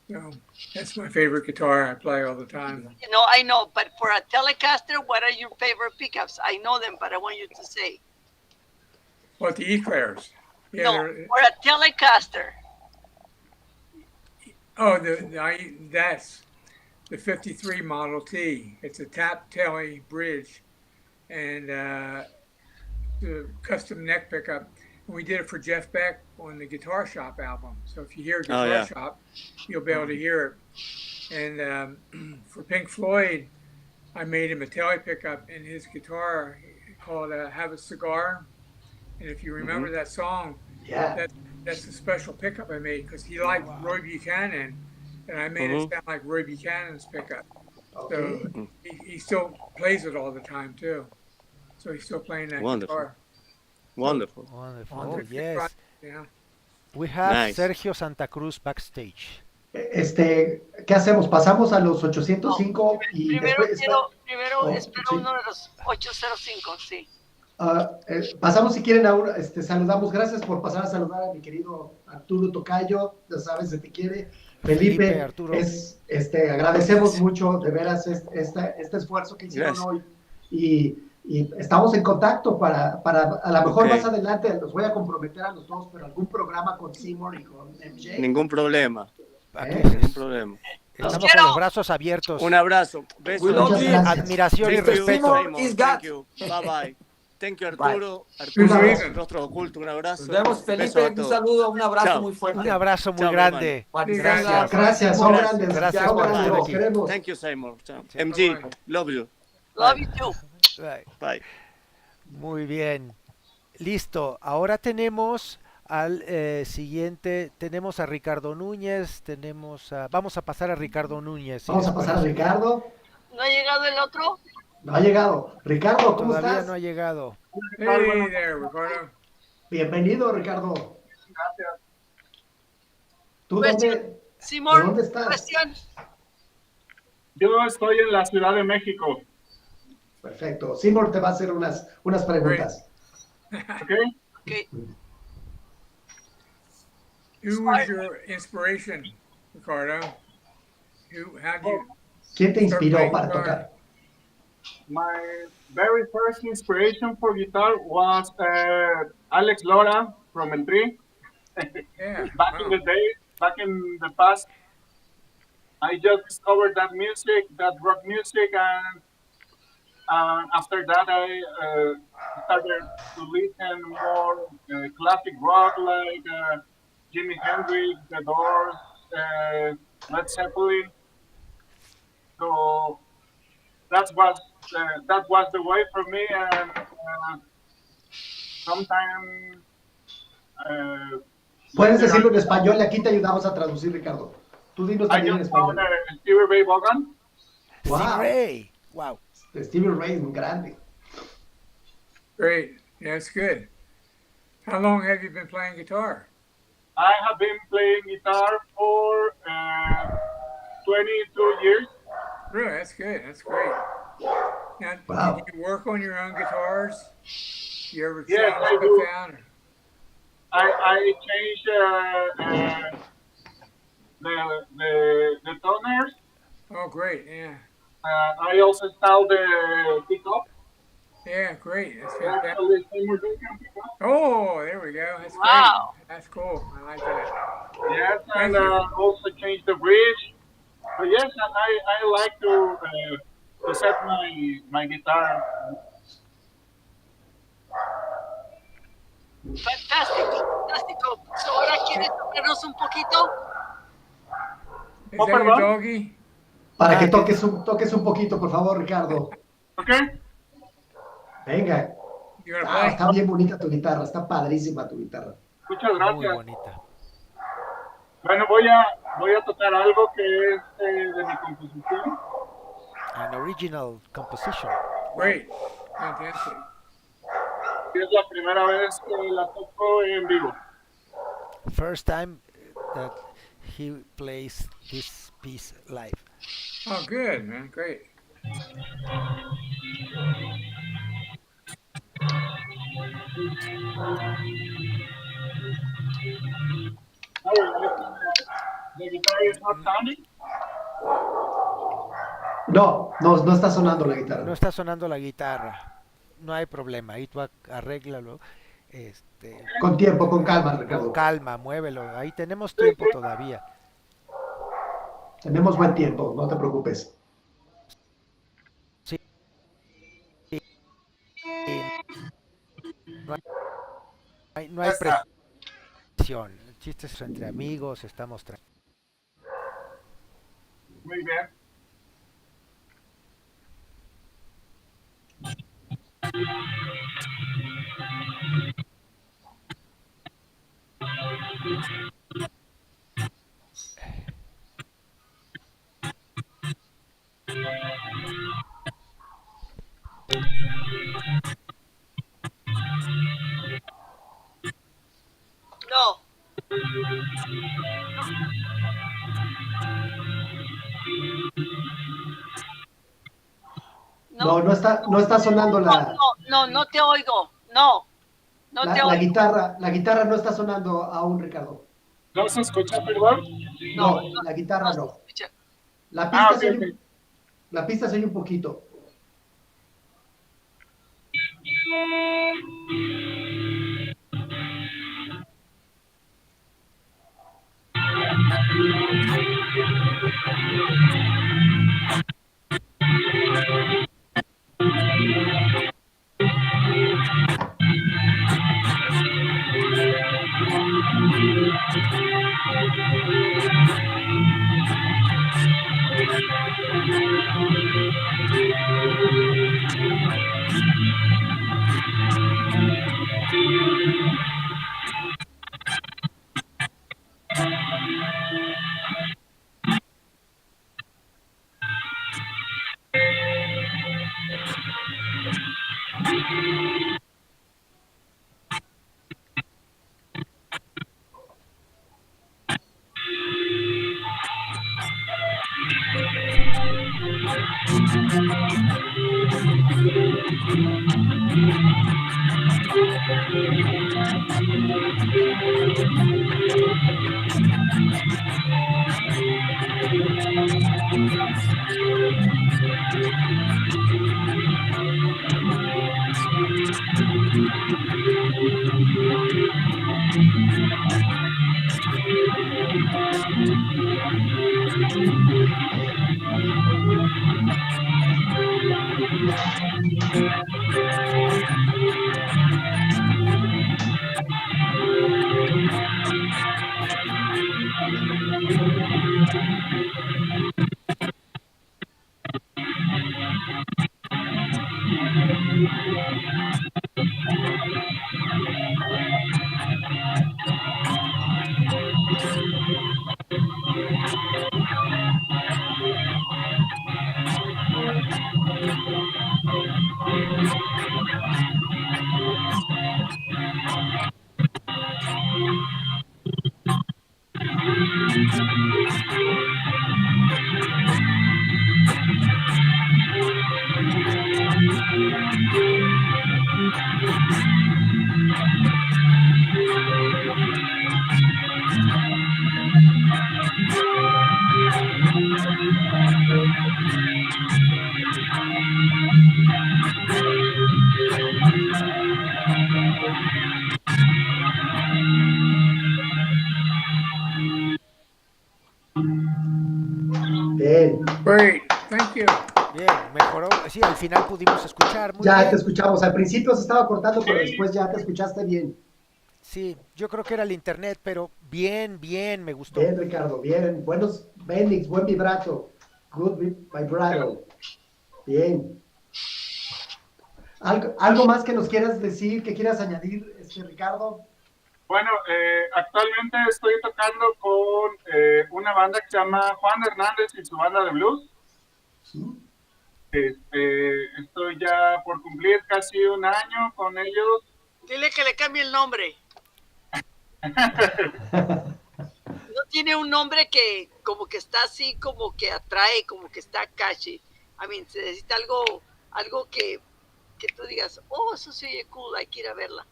So that's my favorite guitar. I play all the time. you know, I know, but for a Telecaster, what are your favorite pickups? I know them, but I want you to say. What, the eclairs? Yeah. No, for a Telecaster. That's the 53 Model T. It's a tap telly bridge and the custom neck pickup. And we did it for Jeff Beck on the Guitar Shop album. So if you hear Guitar Shop, you'll be able to hear it. And for Pink Floyd, I made him a telly pickup in his guitar called Have a Cigar. And if you remember that song, that's a special pickup I made because he liked Roy Buchanan, and I made it sound like Roy Buchanan's pickup. So he still plays it all the time too. So he's still playing that guitar. Wonderful. Wonderful. Yes. Yeah. We have Nice. Sergio Santa Cruz backstage. ¿Qué hacemos? ¿Pasamos a los 805 y Primero después? espero Oh, uno de los 805, sí. Pasamos si quieren ahora, saludamos, gracias por pasar a saludar a mi querido Arturo Tocayo, ya sabes, se te quiere. Felipe, Arturo. Agradecemos mucho de veras este esfuerzo que hicieron hoy y estamos en contacto para a lo mejor más adelante los voy a comprometer a los dos, pero algún programa con Seymour y con MJ. Ningún problema. Ningún problema. Estamos con los brazos abiertos. Un abrazo. Besos. Admiración y respeto. Thank you. Bye bye. Thank you, Arturo. Arturo, Rostro Oculto, un abrazo. Nos vemos, Felipe. Un saludo, un abrazo muy fuerte. Un abrazo muy grande. Gracias, son grandes. Gracias por estar aquí. Thank you, Seymour. MG, love you. Love you too. Bye. Muy bien. Listo. Ahora tenemos al siguiente. Tenemos a Ricardo Núñez. Vamos a pasar a Ricardo Núñez. Vamos a pasar a Ricardo. ¿No ha llegado el otro? No ha llegado. Ricardo, ¿cómo estás? Todavía no ha llegado. Hey there, Ricardo. Bienvenido, Ricardo. Gracias. ¿Tú Seymour, dónde estás? Cuestión. Yo estoy en la Ciudad de México. Perfecto. Seymour te va a hacer unas preguntas. Okay. Who was your inspiration, Ricardo? ¿Quién te inspiró para tocar? My very first inspiration for guitar was Alex Lora from El Tri. Back in the day, back in the past, I just discovered that music, that rock music, and after that I started to listen more classic rock like Jimi Hendrix, The Doors, Led Zeppelin. So that was the way for me, and sometimes. Puedes decirlo en español y aquí te ayudamos a traducir, Ricardo. Tú dinos también en español. Stevie Ray Vaughan. Wow. Stevie Ray. Wow. Stevie Ray es un grande. Great. Yeah, that's good. How long have you been playing guitar? I have been playing guitar for 22 years. Really, that's good. That's great. Now, did you work on your own guitars? You ever yes, I do. Down, I changed the toners. Oh, great! Yeah. I also installed the pickup. Yeah, great. That's fantastic. Oh, there we go. That's wow. Great. That's cool. I like that. Yes, and also changed the bridge. But yes, I like to set my guitar. Fantástico. So, ahora quieres tocarnos un poquito. ¿Es that your doggy? Para que toques un poquito, por favor, Ricardo. Okay. Venga. Está bien bonita tu guitarra, está padrísima tu guitarra. Muchas gracias. Muy bonita. Bueno, voy a tocar algo que es de mi composición. An original composition. Great. Fantastic. Es la primera vez que la toco en vivo. First time that he plays this piece live. Oh, good, man. Great. The guitar is not sounding? No está sonando la guitarra. No está sonando la guitarra. No hay problema. Ahí tú arréglalo. Con tiempo, con calma, Ricardo. Con calma, muévelo. Ahí tenemos tiempo todavía. Tenemos buen tiempo, no te preocupes. Sí. No hay presión. El chiste es entre amigos, estamos Muy bien. No. No, no está sonando No te oigo. No te la oigo. guitarra. La guitarra no está sonando aún, Ricardo. ¿No se escucha, perdón? No, la guitarra se no. escucha. La pista, Ok, ok. la pista se oye un poquito. Bien. Great. Thank you. Bien, mejoró. Sí, al final pudimos escuchar muy Ya bien. te escuchamos. Al principio se estaba cortando, pero después ya te escuchaste bien. Sí, yo creo que era el internet, pero bien, me gustó. Bien, Ricardo, bien. Buenos bendings, buen vibrato. Good vibrato. Bien. ¿Algo más que nos quieras decir, que quieras añadir, Ricardo? Bueno, actualmente estoy tocando con una banda que se llama Juan Hernández y su banda de blues. Estoy ya por cumplir casi un año con ellos. Dile que le cambie el nombre. No tiene un nombre que como que está así, como que atrae, como que está catchy. Se necesita algo que tú digas, oh, eso se oye cool, hay que ir a verla.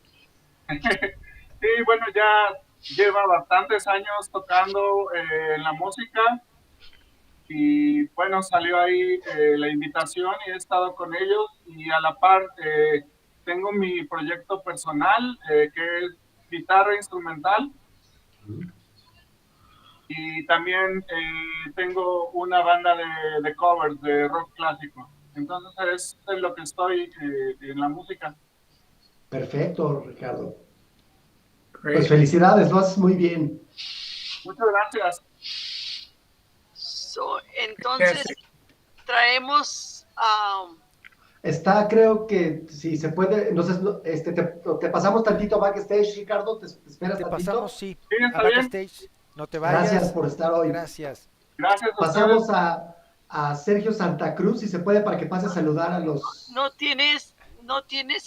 Sí, bueno, ya lleva bastantes años tocando en la música y bueno, salió ahí la invitación y he estado con ellos y a la par tengo mi proyecto personal que es guitarra instrumental y también tengo una banda de covers de rock clásico. Entonces es lo que estoy en la música. Perfecto, Ricardo. Great. Pues felicidades, lo haces muy bien. Muchas gracias. Entonces, traemos... Está, creo que si se puede, entonces te pasamos tantito backstage, Ricardo, te esperas Te tantito. pasamos, sí, Sí, a está bien. backstage. No te vayas. Gracias por estar hoy. Gracias. Gracias a Pasamos ustedes. a Sergio Santa Cruz, si se puede, para que pase a saludar a los... ¿No tienes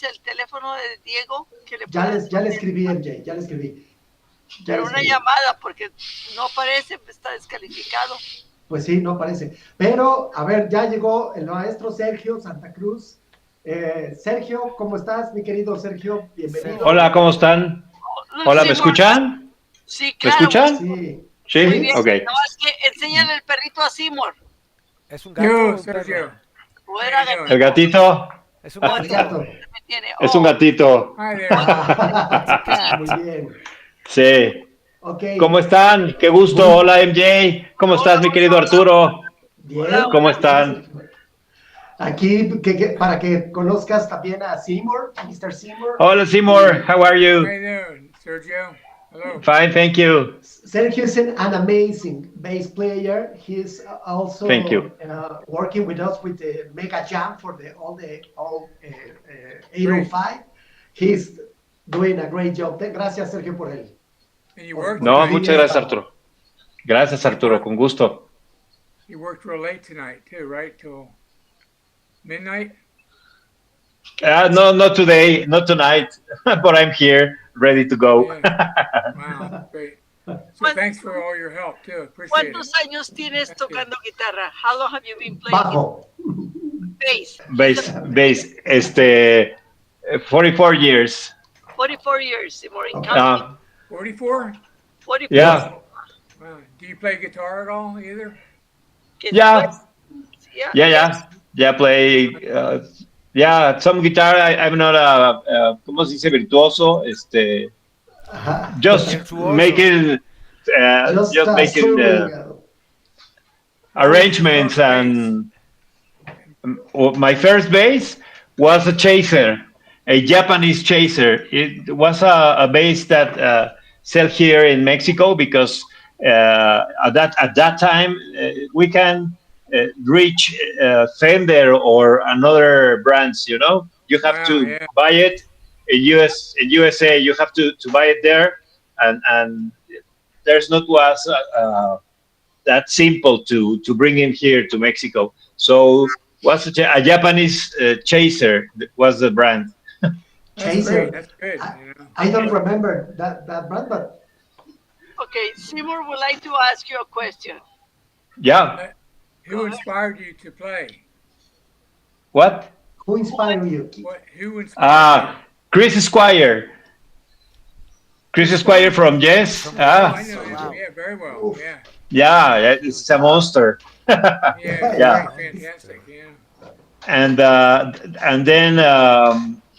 el teléfono de Diego? Que le Ya le escribí, MJ, ya le escribí. Pero una llamada, porque no aparece, está descalificado. Pues sí, no parece. Pero, a ver, ya llegó el maestro Sergio Santa Cruz. Sergio, ¿cómo estás, mi querido Sergio? Bienvenido. Hola, ¿cómo están? Hola, ¿me Seymour, escuchan? sí, ¿Me claro. escuchan? Sí. Sí, Muy bien. ok. Nada más que enséñale el perrito a Seymour. ¿Es un gato o Yo, un perro? Sergio. O era How you doing? El gatito Es un Oh, El gatito. gato. me tiene. es un Oh, gatito. Hi there. Muy bien. Sí. Ok. ¿Cómo están? Qué gusto. Muy Hola, MJ. ¿Cómo estás, mi querido Arturo? bien. ¿Cómo están? Aquí, para que conozcas también a Seymour, Mr. Seymour. Hola, Seymour. How are How you? you doing, Sergio? Hello. Fine, thank you. Sergio is an amazing bass player. He's also Thank you. working with us with the Mega Jam for all 805. He's doing a great job. Gracias, Sergio, por él. And you worked No, tonight. muchas gracias, Arturo. Gracias, Arturo. Con gusto. You worked real late tonight too, right? Till midnight. No, not today, not tonight, but I'm here, ready to go. Yeah. Wow, great. So thanks for all your help too. Appreciate it. ¿cuántos años tienes tocando guitarra? How long have you been playing Bajo. bass? Bass, 44 years. 44 years, Seymour, in counting. 44. 44. Yeah, Wow. Do you play guitar at all either? yeah, Yeah. yeah, play, some guitar. I'm not ¿cómo se dice? Virtuoso, Ajá. just Virtuoso. making, just making assuming, arrangements and my first bass was a chaser, a Japanese chaser. It was a bass that sell here in Mexico because at that time we can reach Fender or another brands. You know, you have Wow, to yeah. buy it in USA. You have to buy it there, and there's not was that simple to bring him here to Mexico. So was a Japanese chaser was the brand. That's Chaser. great. That's good. You know. I don't remember that brand, but Okay, Seymour would like to ask you a question. Yeah. Who inspired you to play? What? who inspired you? Who inspired Chris Squire. Chris Squire from Yes. you? I know Wow. him. Yeah, very well. Yeah. Yeah, it's a monster. Yeah. Yeah. Fantastic. Yeah. And then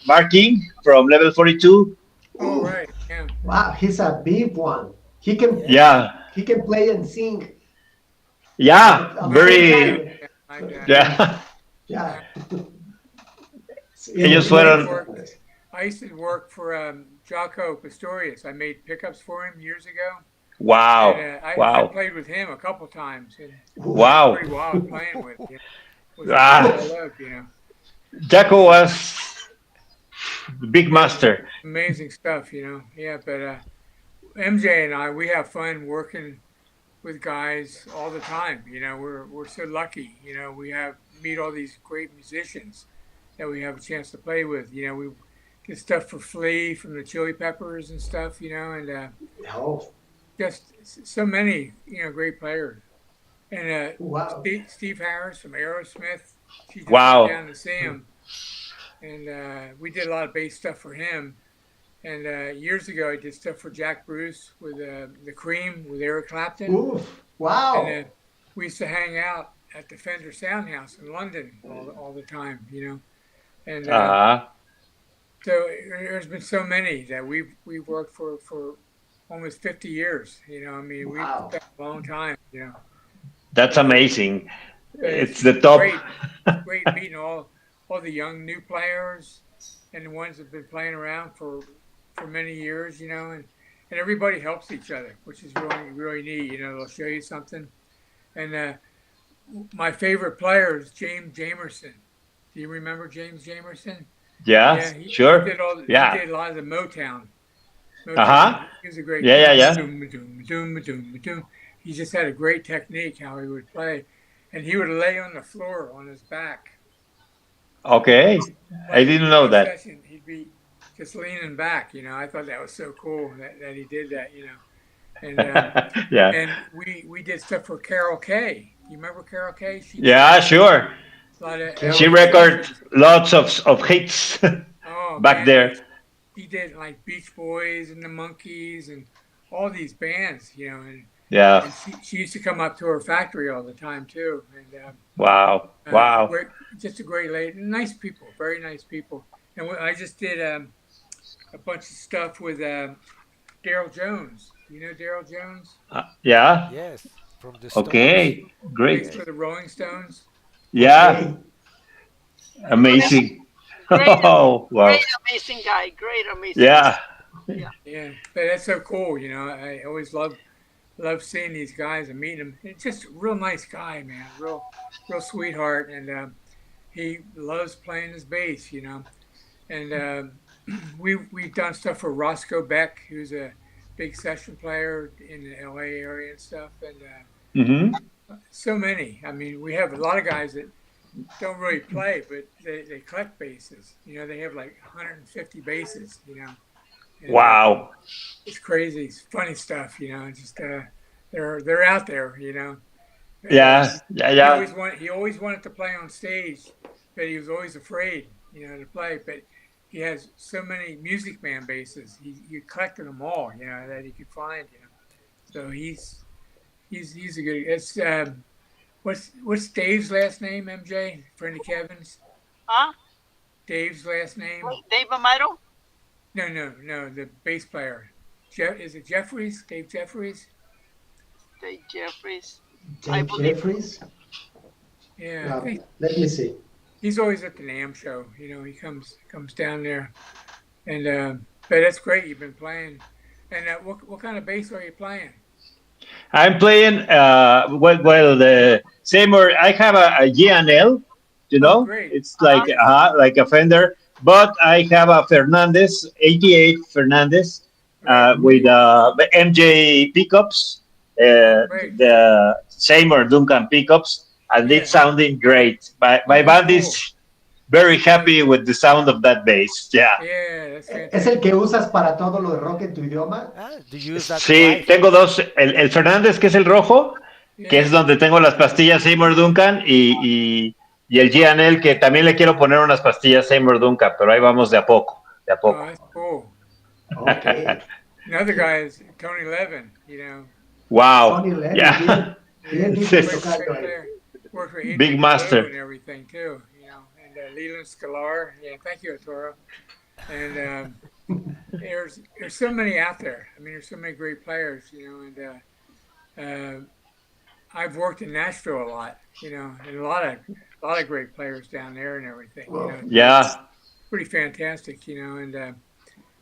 Mark King from Level 42. Oh, right. Yeah. Wow, he's a big one. He can play and sing. Yeah, At the very. same time. Like that. Yeah. Yeah. Ellos fueron. I used to work for Jaco Pastorius. I made pickups for him years ago. Wow. And, I Wow. played with him a couple times. And Wow. pretty wild playing with. You know. Was Ah. I love, you know. Jaco was the big master. Amazing stuff, you know. Yeah, but MJ and I, we have fun working with guys all the time. You know, we're so lucky. You know, we meet all these great musicians that we have a chance to play with. You know, we get stuff for Flea from the Chili Peppers and stuff. You know, and just so many, you know, great players. And Wow. Steve Harris from Aerosmith. She just Wow. went down to see him, and we did a lot of bass stuff for him. And years ago, I did stuff for Jack Bruce with the Cream with Eric Clapton. Oof. Wow. And we used to hang out at the Fender Sound House in London all the time, you know. And so there's been so many that we've worked for almost 50 years. You know, I mean, we've spent a long time. You know, That's amazing. but It's the top. Great meeting all the young new players and the ones that've been playing around for many years. You know, and everybody helps each other, which is really neat. You know, they'll show you something. And my favorite player is James Jamerson. Do you remember James Jamerson? Yeah, sure. He did Yeah. He did a lot of the Motown. He was a great. Yeah. He just had a great technique how he would play, and he would lay on the floor on his back. Okay. I didn't know that. Session, he'd be just leaning back. You know, I thought that was so cool that he did that. You know, and Yeah. and we did stuff for Carol Kay. You remember Carol Kay? Yeah, sure. She recorded lots of hits back there. She did like Beach Boys and the Monkees and all these bands, you know. And she used to come up to her factory all the time too. And wow. Just a great lady, nice people, very nice people. And I just did a bunch of stuff with Daryl Jones. You know Daryl Jones? Yeah. Yes, from the Stones. Okay, great. For the Rolling Stones. Yeah. Okay. Amazing. Oh, wow. Great, amazing guy. Great, amazing. Yeah. Yeah, but that's so cool. You know, I always love seeing these guys and meeting them. It's just a real nice guy, man. Real sweetheart, and he loves playing his bass. You know, and we've done stuff for Roscoe Beck, who's a big session player in the LA area and stuff, and so many. I mean, we have a lot of guys that don't really play, but they collect basses. You know, they have like 150 basses. You know. And, wow. It's crazy. It's funny stuff. You know. Just they're out there. You know. Yeah. He always wanted to play on stage, but he was always afraid. You know, to play, but. He has so many Music Man basses. He collected them all, you know, that he could find. You know, so he's a good. It's what's Dave's last name? MJ, friend of Kevin's. Huh? Dave's last name. Dave Amaro? No. The bass player. Is it Jeffries? Dave Jeffries. Dave Jeffries. Dave Jeffries. Yeah. Let me see. He's always at the NAMM show. You know, he comes down there, and but that's great. You've been playing, and what kind of bass are you playing? I'm playing the Seymour. I have a G&L, you know. It's like a Fender, but I have a Fernandez 88 Fernandez with MJ pickups, the Seymour Duncan pickups. And it's sounding great. My band is very happy with the sound of that bass. Yeah. ¿Es el que usas para todo lo de rock en tu idioma? Sí, tengo dos. El Fernández, que es el rojo, que es donde tengo las pastillas Seymour Duncan, y el G&L, que también le quiero poner unas pastillas Seymour Duncan, pero ahí vamos de a poco. Oh, that's cool. Okay. Another guy is Tony Levin, you know. Wow. Tony Levin. Yeah. Worked for Big master and everything too, you know, and Leland Scalar. Yeah, thank you, Arturo. And there's so many out there. I mean, there's so many great players, you know. And I've worked in Nashville a lot, you know, and a lot of great players down there and everything. You know? Yeah, it's pretty fantastic, you know. And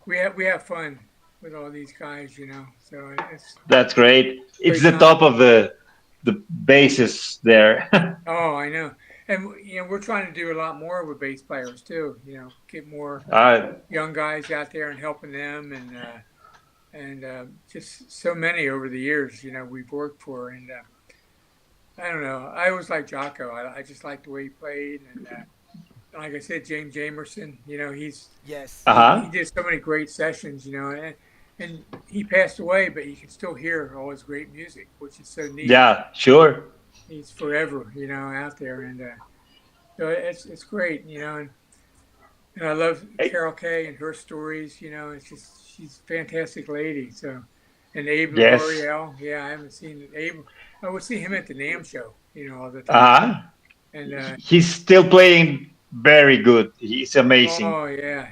we have fun with all these guys, you know. So that's great. It's the top of the basses there. Oh, I know. And, you know, we're trying to do a lot more with bass players too, you know, get more young guys out there and helping them, and just so many over the years, you know, we've worked for. And I don't know, I always liked Jocko. I just liked the way he played. And like I said, James Jamerson, you know, he did so many great sessions, you know, and he passed away, but you can still hear all his great music, which is so neat. Yeah, sure. He's forever, you know, out there, and so it's great, you know, and I love Carol Kay and her stories, you know. It's just she's a fantastic lady. So, and Abe L'Oreal, yeah, I haven't seen Abe. I would see him at the NAMM show, you know, all the time. And he's still playing very good. He's amazing. Oh yeah.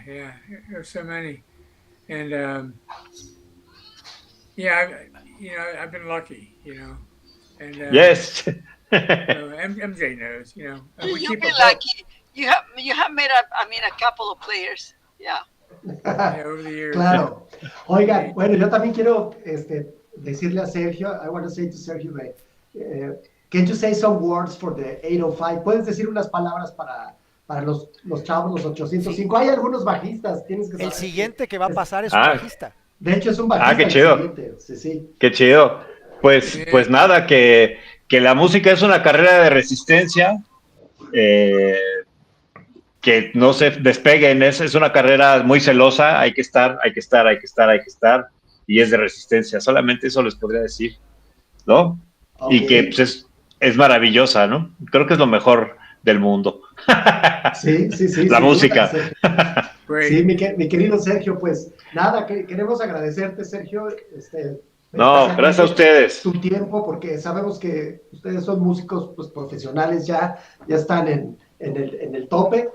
There's so many. And I've been lucky, you know. And yes. MJ knows, you know. You've been lucky. You have made a couple of players, yeah. Over the years. Claro. Oigan, bueno, yo también quiero decirle a Sergio. I want to say to Sergio, can you say some words for the 805? ¿Puedes decir unas palabras para los chavos, los 805? Sí. Hay algunos bajistas, tienes que saber. El siguiente que va a pasar es un bajista. De hecho, es un bajista. Qué chido. Sí. Qué chido. Pues nada, que la música es una carrera de resistencia, que no se despeguen, es una carrera muy celosa, hay que estar, y es de resistencia, solamente eso les podría decir, ¿no? Okay. Y que pues es maravillosa, ¿no? Creo que es lo mejor del mundo. Sí, sí, sí. La música. Sí, mi querido Sergio, pues nada, queremos agradecerte, Sergio. No, gracias a ustedes. Tu tiempo, porque sabemos que ustedes son músicos pues, profesionales, ya están en el tope,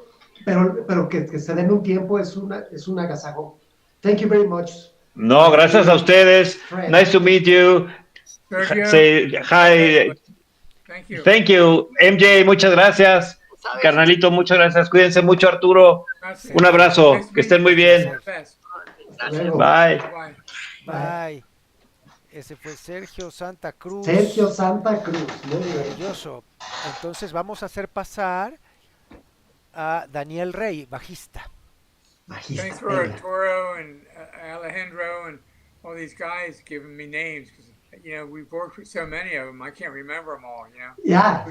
pero que se den un tiempo es un agasajo. Thank you very much. No, gracias a ustedes. Friend. Nice to meet you. Sergio, Say hi. thank you. Thank you. MJ, muchas gracias. Carnalito, muchas gracias. Cuídense mucho, Arturo. Gracias. Un abrazo. Nice to Que estén muy meet you. bien. Gracias. Bye. Bye. Bye. Ese fue Sergio Santa Cruz. Sergio Santa Cruz. Muy bien. Maravilloso. Entonces vamos a hacer pasar a Daniel Rey, bajista. Thanks for Arturo and Alejandro and all these guys giving me names, because you know we've worked with so many of them. I can't remember them all. You know. Yeah,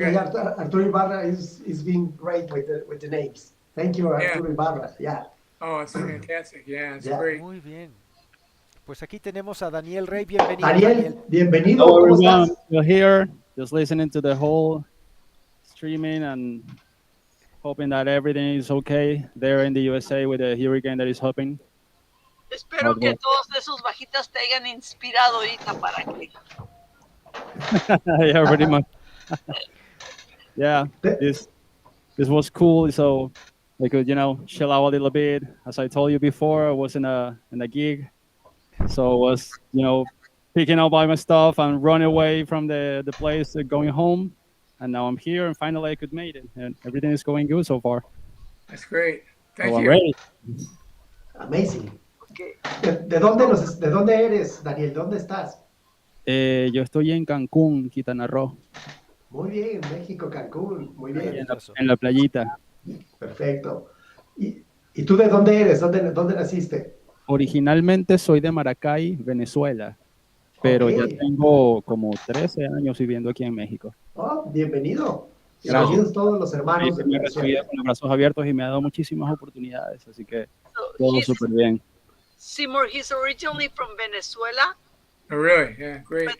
Arturo Ibarra is being great with the names. Thank you, Arturo Ibarra. Yeah. Oh, it's fantastic. Yeah, it's great. Muy bien. Pues aquí tenemos a Daniel Rey. Bienvenido, Daniel. Bienvenido. Hello, ¿Cómo everyone. estás? You're here, just listening to the whole streaming and hoping that everything is okay there in the USA with the hurricane that is happening. Espero que todos esos bajitas te hayan inspirado ahorita para que... Yeah, pretty much. Yeah, this was cool. So I could, chill out a little bit. As I told you before, I was in a gig, so I was, picking up all my stuff and running away from the place, going home. And now I'm here, and finally I could make it, and everything is going good so far. That's great. Thank So you. I'm ready. Amazing. ¿De dónde eres, Daniel? ¿Dónde estás? Yo estoy en Cancún, Quintana Roo. Muy bien, México, Cancún. Muy bien. En la playita. Perfecto. ¿Y tú de dónde eres? ¿Dónde naciste? Originalmente soy de Maracay, Venezuela, pero ya tengo como 13 años viviendo aquí en México. Oh, bienvenido. Gracias. Bienvenidos todos los hermanos de Me Venezuela. recibido con los brazos abiertos y me ha dado muchísimas oportunidades, así que todo súper bien. Seymour, he's originally from Venezuela. Oh, really? Yeah, great. But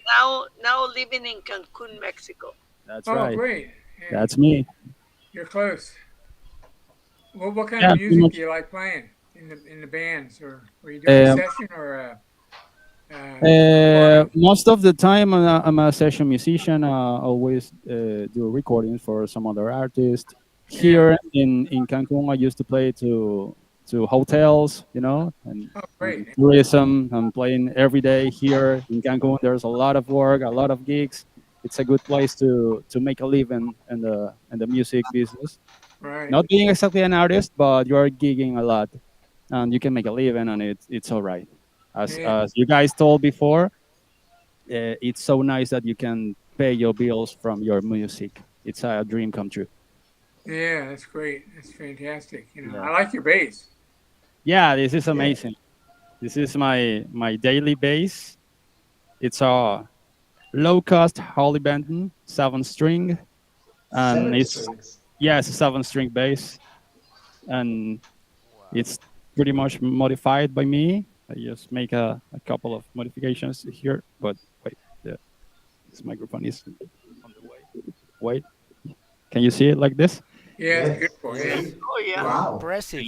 now living in Cancun, Mexico. That's oh, right. Great. Yeah. That's me. You're close. Well, what kind Yeah, of music much. do you like playing in the bands, or were you doing a session or Most of the time, I'm a session musician. Always do recordings for some other artists. Here in Cancun, I used to play to hotels, and tourism. I'm playing every day here in Cancun. There's a lot of work, a lot of gigs. It's a good place to make a living in the music business. Right. Not being exactly an artist, but you're gigging a lot, and you can make a living, and it's all right. As you guys told before, it's so nice that you can pay your bills from your music. It's a dream come true. Yeah, that's great. That's fantastic. I like your bass. Yeah, this is amazing. This is my daily bass. It's a low-cost Harley Benton 7-string, and it's a 7-string bass, and it's pretty much modified by me. I just make a couple of modifications here, but wait, this microphone is on the way. Wait, can you see it like this? Yeah, it's beautiful. Yeah. Oh, yeah. Wow. Impressive.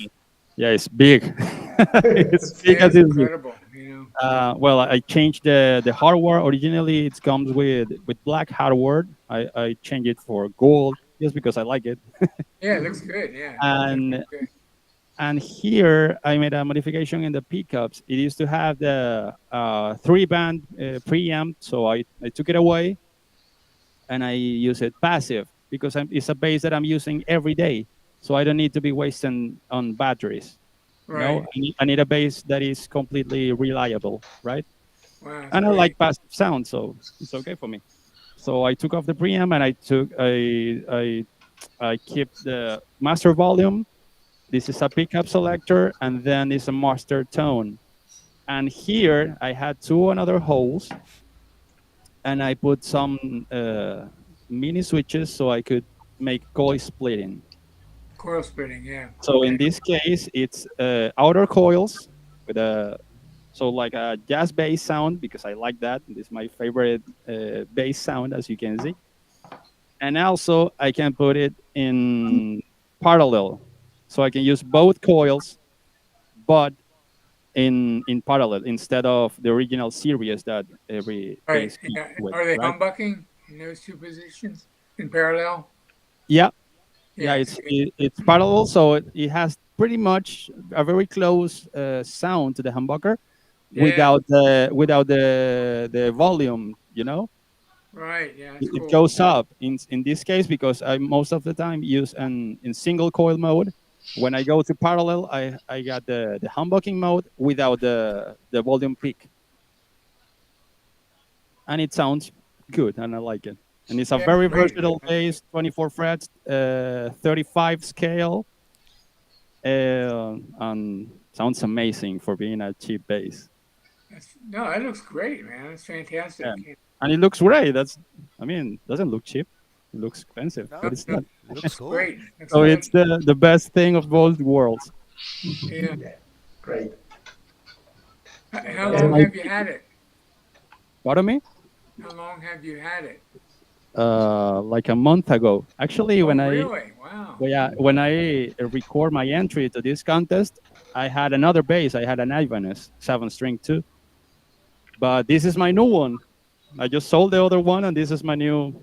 Yeah, it's big. It's big as it's big. Incredible. Well, I changed the hardware. Originally, it comes with black hardware. I changed it for gold just because I like it. Yeah, it looks good. Yeah. And here I made a modification in the pickups. It used to have the 3-band preamp, so I took it away and I use it passive because it's a bass that I'm using every day, so I don't need to be wasting on batteries. Right. I need a bass that is completely reliable, right? Wow, and I like passive sound, so it's okay for me. So I took off the preamp and I kept the master volume. This is a pickup selector, and then it's a master tone. And here I had 2 another holes, and I put some mini switches so I could make coil splitting. Coil splitting, yeah. So in this case, it's outer coils with like a jazz bass sound, because I like that. This is my favorite bass sound, as you can see. and also I can put it in parallel, so I can use both coils, but in parallel instead of the original series that every Right. bass comes with, Are they right? humbucking in those two positions in parallel? Yeah, Yeah, it's parallel, so it has pretty much a very close sound to the humbucker yeah. without the volume, you know. Right. Yeah, that's It cool. goes up in this case because I most of the time use in single coil mode. When I go to parallel, I got the humbucking mode without the volume peak, and it sounds good, and I like it. And it's a Yeah, very great. versatile bass, 24 frets, 35 scale, and sounds amazing for being a cheap bass. No, that looks great, man. That's fantastic. Yeah. And it looks great. I mean, doesn't look cheap. It looks expensive, No, but it's not. it looks cool. Great. So it's the best thing of both worlds. Yeah. Great. How long have you had it? Pardon me? How long have you had it? Like a month ago. Actually, when Really? Wow. when I record my entry to this contest, I had another bass. I had an Ibanez 7-string too. But this is my new one. I just sold the other one, and this is my new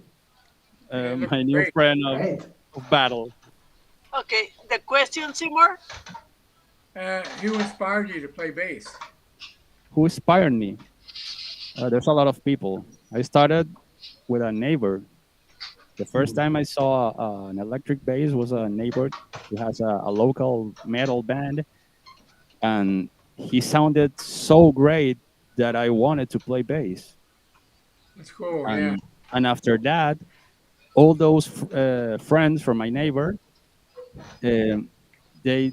great. friend of battle. Okay, the question, Seymour? Who inspired you to play bass? Who inspired me? There's a lot of people. I started with a neighbor. The first time I saw an electric bass was a neighbor who has a local metal band, and he sounded so great that I wanted to play bass. That's cool. And, and after that, all those friends from my neighbor, they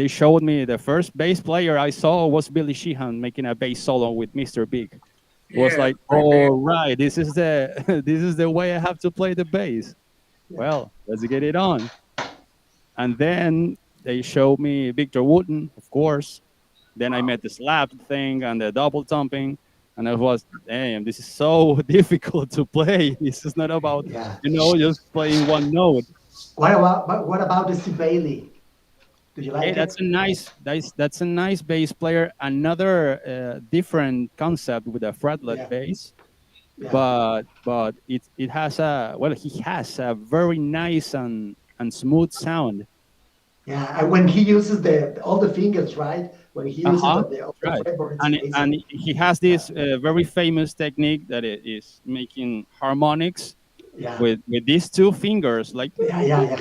showed me the first bass player I saw was Billy Sheehan making a bass solo with Mr. Big. It was like, oh right, this is the way I have to play the bass. Well, let's get it on. And then they showed me Victor Wooten, of course. Then I met the slap thing and the double thumping, and I was, damn, this is so difficult to play. This is not about just playing one note. What about the Bailey? Do you like it? That's a nice bass player. Another different concept with a fretlet bass, but it has he has a very nice and smooth sound. Yeah, and when he uses all the fingers, right? When he uses the right, and he has this very famous technique that it is making harmonics. With these two fingers, like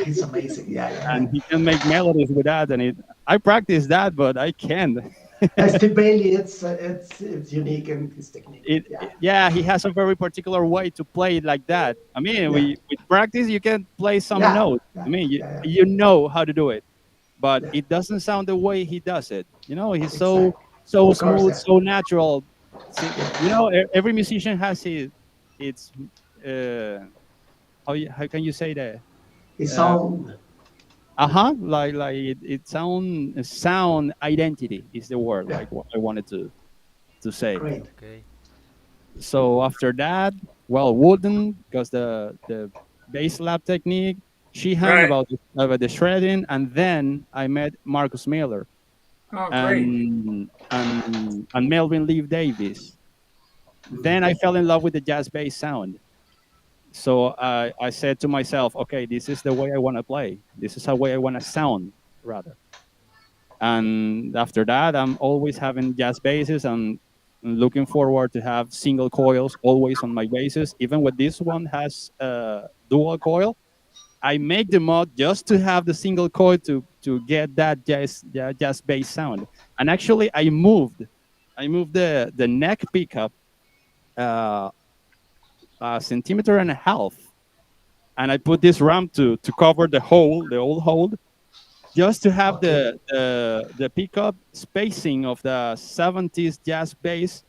he's amazing. And he can make melodies with that, and I practice that, but I can't. Steve Bailey, it's unique in his technique. He has a very particular way to play it like that. I mean, with practice, you can play some notes. I mean, you know how to do it, but it doesn't sound the way he does it. You know, he's so smooth, so natural. So, you know, every musician has its how can you say that? His sound. Like its own sound identity is the word. Like what I wanted to say. Great. Okay. So after that, Wooden, because the bass lap technique, Sheehan about the shredding, and then I met Marcus Miller. Oh, and Melvin Lee Davis. Then I fell in love with the jazz bass sound. So I said to myself, okay, this is the way I want to play. This is the way I want to sound, rather. And after that, I'm always having jazz basses and looking forward to have single coils always on my basses. Even when this one has dual coil, I make the mod just to have the single coil to get that jazz bass sound. And actually, I moved the neck pickup a centimeter and a half, and I put this ramp to cover the old hole, just to have the pickup spacing of the 70s jazz bass,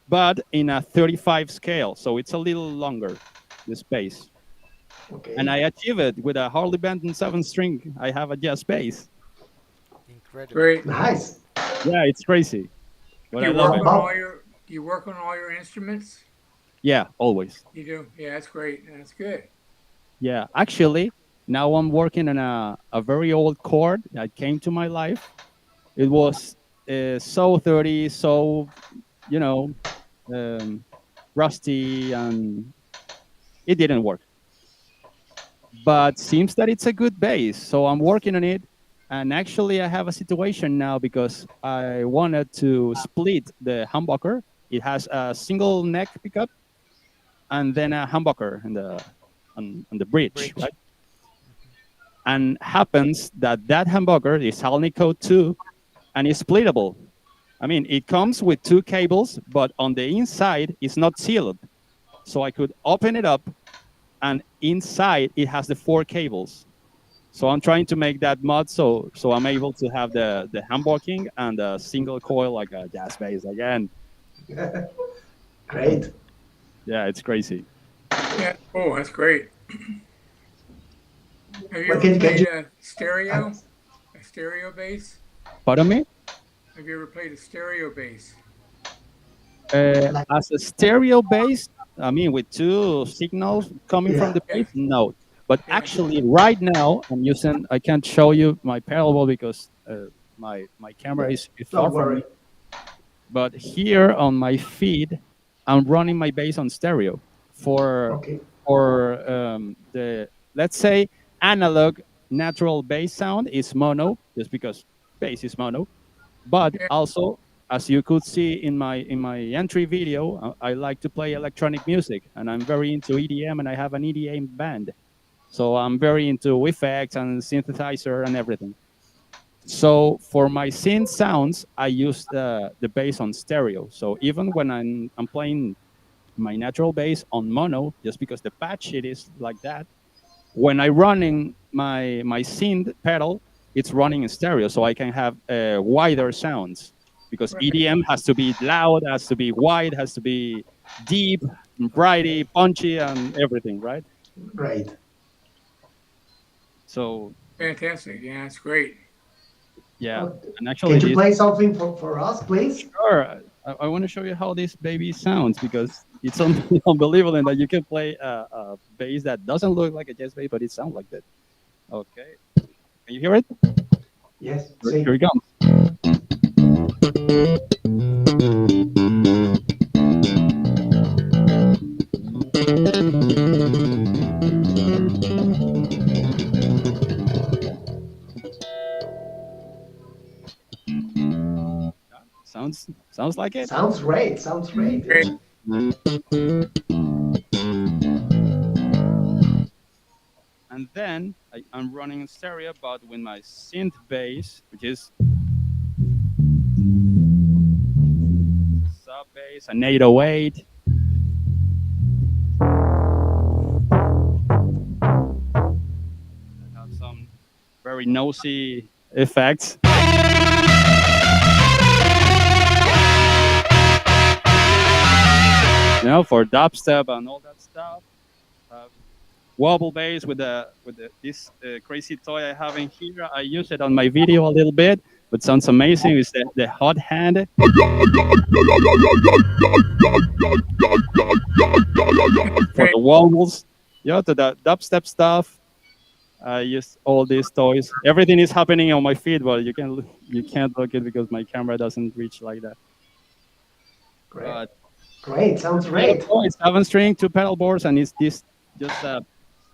but in a 35 scale, so it's a little longer, the space. Okay. And I achieve it with a Harley Benton 7-string. I have a jazz bass. Incredible. Great. Nice. Yeah, it's crazy. But I love it. You work on all your instruments? Yeah, always. You do? Yeah, that's great. That's good. Yeah, actually, now I'm working on a very old chord that came to my life. It was so 30, so, you know, um, rusty, and it didn't work. But seems that it's a good bass, so I'm working on it. And actually, I have a situation now because I wanted to split the humbucker. It has a single neck pickup and then a humbucker on the bridge, right? And happens that that humbucker is Halney Code 2 and is splittable. I mean, it comes with two cables, but on the inside, it's not sealed. So I could open it up, and inside, it has the four cables. So I'm trying to make that mod so I'm able to have the humbucking and a single coil like a jazz bass again. Great. Yeah, it's crazy. Yeah. Oh, that's great. Have you Well, ever can played you- a stereo? A stereo bass? Pardon me? Have you ever played a stereo bass? As a stereo bass, I mean, with two signals coming from the bass, no. But actually, right now, I can't show you my pedal board because my camera is far from me. But here on my feed, I'm running my bass on stereo for the, let's say, analog natural bass sound is mono, just because bass is mono. But also, as you could see in my entry video, I like to play electronic music, and I'm very into EDM, and I have an EDM band. So I'm very into effects and synthesizer and everything. So for my synth sounds, I use the bass on stereo. So even when I'm playing my natural bass on mono, just because the patch sheet is like that, when I running my synth pedal, it's running in stereo, so I can have wider sounds. Because EDM has to be loud, has to be wide, has to be deep, brighty, punchy, and everything, right? Right. So Fantastic. Yeah, that's great. yeah, and actually, can you play something for us, please? Sure. I want to show you how this baby sounds because it's unbelievable that you can play a bass that doesn't look like a jazz bass, but it sounds like that. Okay. Can you hear it? Yes. Here it comes. Sounds like it. Sounds great. Sounds great. Great. And then I'm running stereo, but with my synth bass, which is sub bass, an 808. I have some very nosy effects. You know, for dubstep and all that stuff. Wobble bass with this crazy toy I have in here. I use it on my video a little bit, but sounds amazing. It's the hot hand. For the wobbles, yeah, to the dubstep stuff. I use all these toys. Everything is happening on my feed, but you can't look it because my camera doesn't reach like that. Great. Great. Sounds great. It's 7-string, 2 pedal boards, and it's this just a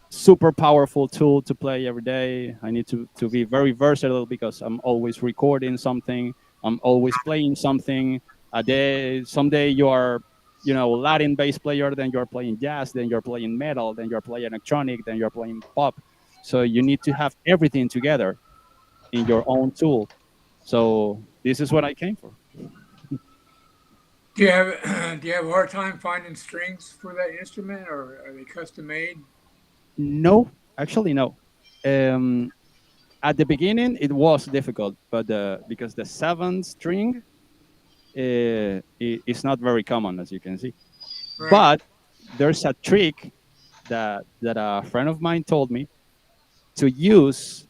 super powerful tool to play every day. I need to be very versatile because I'm always recording something. I'm always playing something. Someday you are, Latin bass player, then you're playing jazz, then you're playing metal, then you're playing electronic, then you're playing pop. So you need to have everything together in your own tool. So this is what I came for. Do you have a hard time finding strings for that instrument, or are they custom made? No, actually no. At the beginning it was difficult, but because the 7-string is not very common, as you can see. Right. But there's a trick that a friend of mine told me to use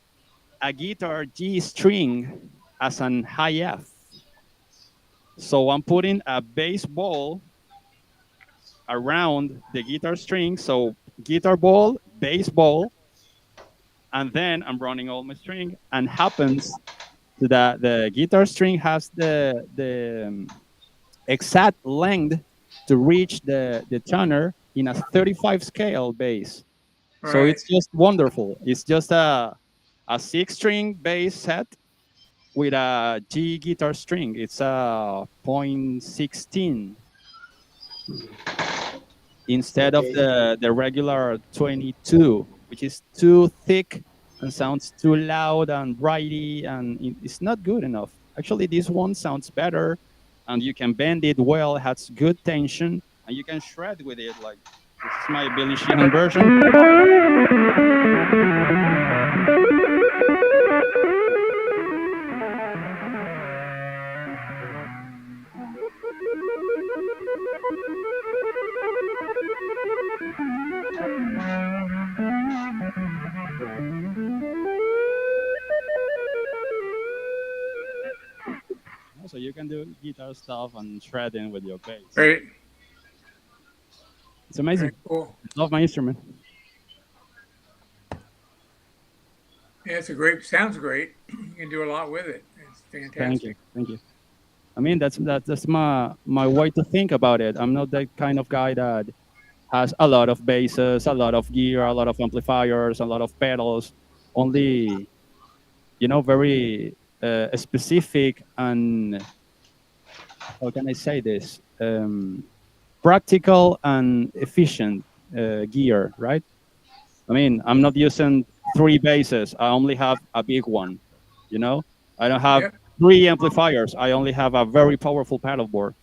a guitar G string as an high F. So I'm putting a bass ball around the guitar string. So guitar ball, bass ball, and then I'm running all my string, and happens that the guitar string has the exact length to reach the tenor in a 35 scale bass. So Right. it's just wonderful. It's just a 6-string bass set with a G guitar string. It's a 0.16 instead of the regular 22, which is too thick and sounds too loud and brighty, and it's not good enough. Actually, this one sounds better, and you can bend it well, has good tension, and you can shred with it. Like, this is my Billy Sheehan version. So you can do guitar stuff and shredding with your bass. Right. It's amazing. Very cool. I love my instrument. Yeah, sounds great. You can do a lot with it. It's fantastic. Thank you. I mean, that's my way to think about it. I'm not that kind of guy that has a lot of basses, a lot of gear, a lot of amplifiers, a lot of pedals. Only, very specific and, how can I say this? Practical and efficient gear, right? I mean, I'm not using 3 basses. I only have a big one, I don't have 3 amplifiers. I only have a very powerful pedalboard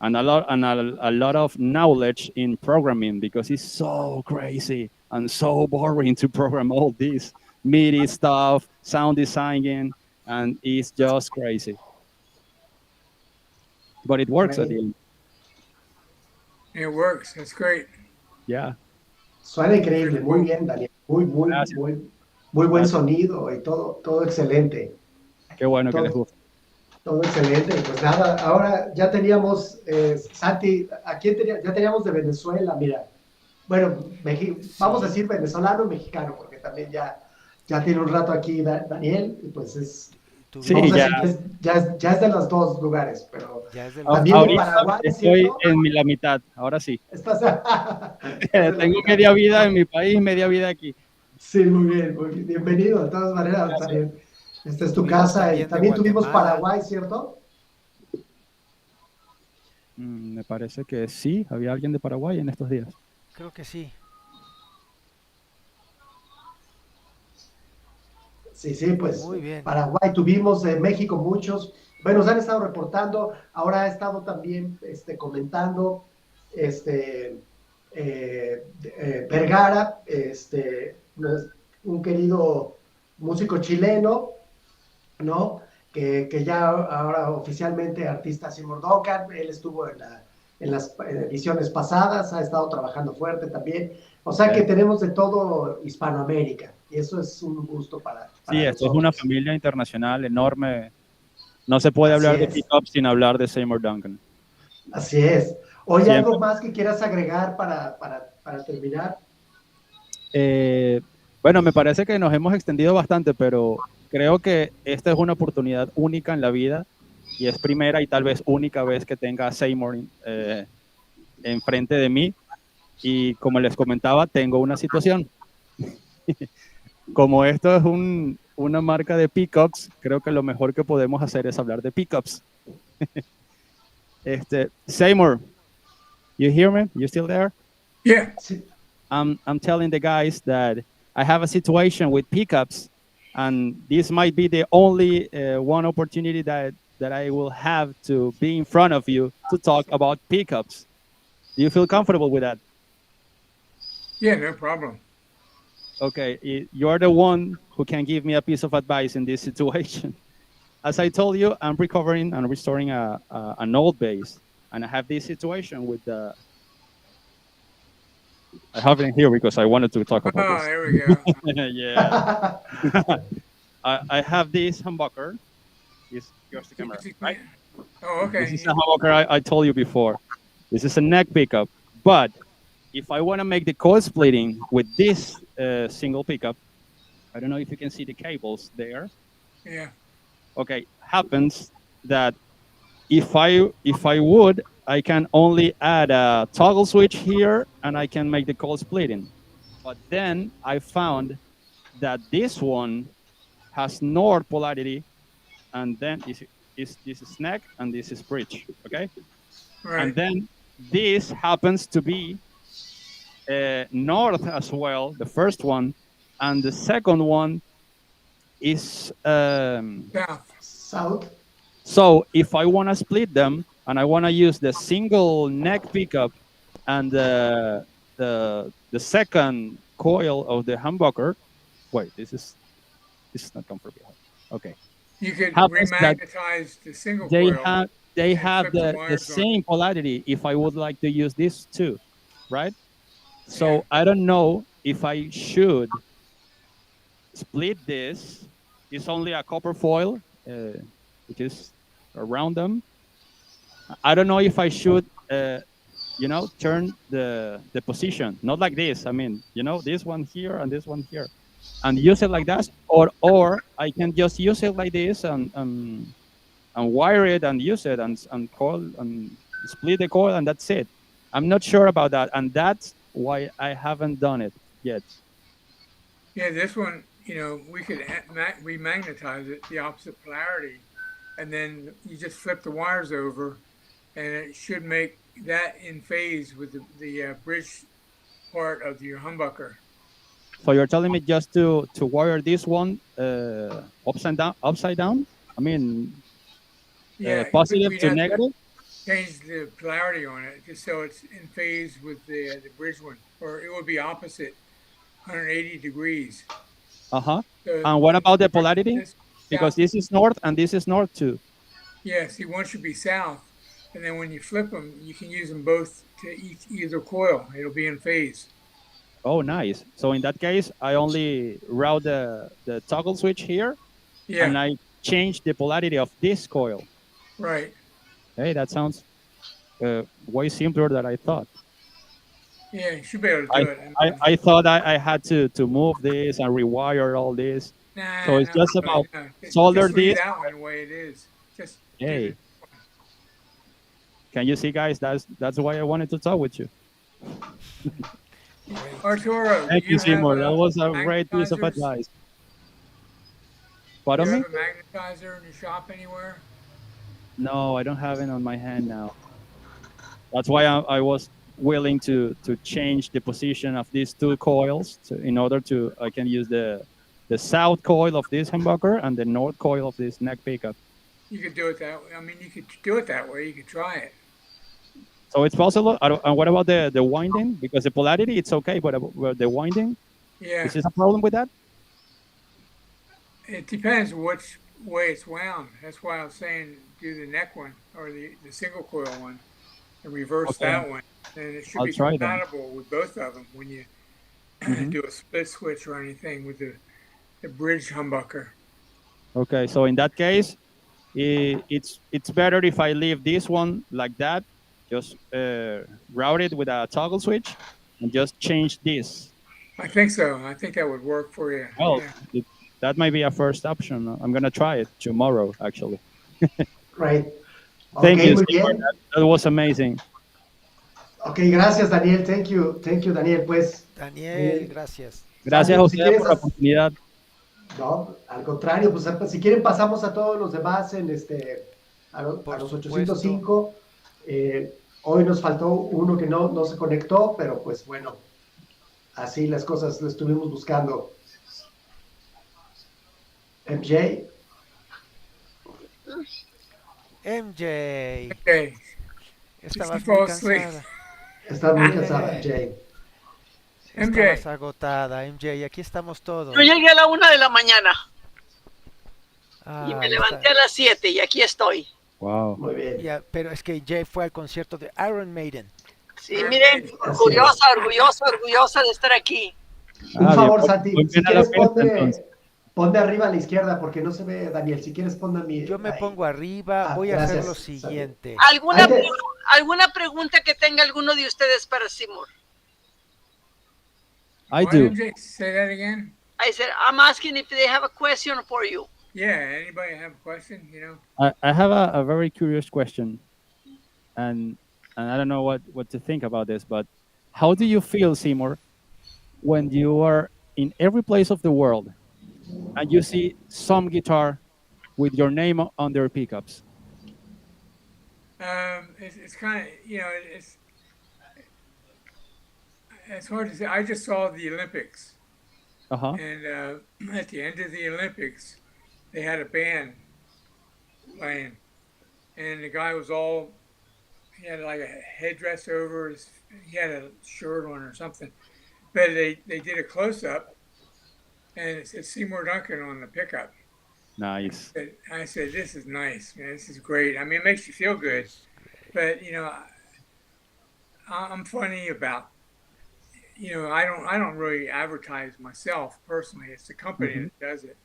and a lot of knowledge in programming, because it's so crazy and so boring to program all this MIDI stuff, sound designing, and it's just crazy. But it works at the end. It works. That's great. Yeah. Suena increíble. Muy bien, Daniel. Muy buen sonido y todo excelente. Qué bueno que les gusta. Todo excelente. Pues nada, ahora ya teníamos, Santi, ya teníamos de Venezuela, mira. Bueno, vamos a decir venezolano o mexicano, porque también ya tiene un rato aquí Daniel, y pues es... Sí, ya es de los 2 lugares, pero también de Paraguay, estoy en la mitad, ahora sí. Tengo media vida en mi país, media vida aquí. Sí, muy bien. Bienvenido, de todas maneras. También, esta es tu casa. Y también tuvimos Paraguay, ¿cierto? Me parece que sí, había alguien de Paraguay en estos días. Creo que sí. Sí, pues muy bien. Paraguay tuvimos, México muchos. Bueno, nos han estado reportando, ahora ha estado también comentando Vergara, un querido músico chileno, ¿no? Que ya ahora oficialmente artista Seymour Duncan, él estuvo en las ediciones pasadas, ha estado trabajando fuerte también. O sea que tenemos de todo Hispanoamérica, y eso es un gusto para sí, esto nosotros. Es una familia internacional enorme. No se puede hablar de pick-up sin hablar de Seymour Duncan. Así es. Oye, ¿algo más que quieras agregar para terminar? Bueno, me parece que nos hemos extendido bastante, pero creo que esta es una oportunidad única en la vida, y es primera y tal vez única vez que tenga a Seymour enfrente de mí. Y como les comentaba, tengo una situación. Como esto es una marca de pickups, creo que lo mejor que podemos hacer es hablar de pickups. Seymour, you hear me? You still there? Yeah. I'm telling the guys that I have a situation with pickups, and this might be the only one opportunity that I will have to be in front of you to talk about pickups. Do you feel comfortable with that? Yeah, no problem. Okay, you're the one who can give me a piece of advice in this situation. As I told you, I'm recovering and restoring an old bass, and I have this situation with the... I have it here because I wanted to talk about this. Oh, there we go. Yeah. I have this humbucker. Here's the camera, right? Oh, okay. This is a humbucker I told you before. This is a neck pickup, but if I want to make the chord splitting with this single pickup, I don't know if you can see the cables there. Yeah. Okay, happens that if I would, I can only add a toggle switch here and I can make the chord splitting. But then I found that this one has north polarity, and then this is neck and this is bridge, okay? Right. And then this happens to be north as well, the first one, and the second one is South. So if I want to split them and I want to use the single neck pickup and the second coil of the humbucker, wait, this is not comfortable. Okay. You could Happens that remagnetize the single they coil. have the same polarity if I would like to use this too, right? So Yeah. I don't know if I should split this. It's only a copper foil, which is around them. I don't know if I should, turn the position, not like this. I mean, this one here and this one here, and use it like that, or I can just use it like this and wire it and use it and coil and split the coil and that's it. I'm not sure about that, and that's why I haven't done it yet. Yeah, this one, we could remagnetize it, the opposite polarity, and then you just flip the wires over, and it should make that in phase with the bridge part of your humbucker. So you're telling me just to wire this one upside down? I mean, positive to negative? Change the polarity on it just so it's in phase with the bridge one, or it would be opposite, 180 degrees. Uh-huh. So And what about the polarity? Because this is north and this is north too. Yeah, see, one should be south, and then when you flip them, you can use them both to either coil. It'll be in phase. Oh, nice. So in that case, I only route the toggle switch here, and I change the polarity of this coil. Right. Hey, that sounds way simpler than I thought. Yeah, you should be able to do it. I thought I had to move this and rewire all this. Nah, So it's just about solder just leave this. that one the way it is. Just Hey, can you see, guys? That's why I wanted to talk with you. Arturo, Thank you, Seymour. That was a magnetizers? great piece of advice. Do Pardon you me? have a magnetizer in your shop anywhere? No, I don't have it on my hand now. That's why I was willing to change the position of these two coils in order to I can use the south coil of this humbucker and the north coil of this neck pickup. You could do it that way. I mean, you could do it that way. You could try it. So it's possible. And what about the winding? Because the polarity, it's okay, but the winding, Yeah. is this a problem with that? It depends which way it's wound. That's why I was saying do the neck one or the single coil one and reverse that one. And it should be compatible with both of them when you do a split switch or anything with the bridge humbucker. Okay, so in that case, it's better if I leave this one like that, just route it with a toggle switch and just change this. I think so. I think that would work for you. Well, that might be a first option. I'm going to try it tomorrow, actually. Great. Thank you. Muy bien. That was amazing. Ok, gracias, Daniel. Thank you, Daniel. Pues, Daniel, gracias. Gracias a ustedes por la oportunidad. No, al contrario, pues si quieren pasamos a todos los demás a los 805. Hoy nos faltó uno que no se conectó, pero pues bueno, así las cosas lo estuvimos buscando. MJ. MJ. Estabas muy cansada. Estás muy cansada, MJ. Estabas agotada, MJ. Aquí estamos todos. Yo llegué a la 1 de la mañana. Y me Ahí levanté está. a las 7 y aquí estoy. Wow. Muy bien. Ya, pero es que Jay fue al concierto de Iron Maiden. Sí, miren, orgullosa de estar aquí. Un favor, Santi, Muy si bien a la quieres fiesta, entonces. ponte arriba a la izquierda porque no se ve, Daniel. Si quieres ponme a mí. Yo me ahí. pongo arriba, voy a gracias, hacer lo Santi. siguiente. ¿Alguna pregunta que tenga alguno de ustedes para Seymour? I What, do. MJ? Say that again. I said, I'm asking if they have a question for you. Yeah. Anybody have a question? You know. I have a very curious question, and I don't know what to think about this, but how do you feel, Seymour, when you are in every place of the world and you see some guitar with your name on their pickups? It's kind of, you know, it's hard to say. I just saw the Olympics, Uh-huh. and at the end of the Olympics, they had a band playing, and the guy was all, he had like a headdress over his, he had a shirt on or something, but they did a close up, and it said Seymour Duncan on the pickup. Nice. I said, this is nice, man. This is great. I mean, it makes you feel good, but you know, I'm funny about, you know, I don't really advertise myself personally. It's the company that does it,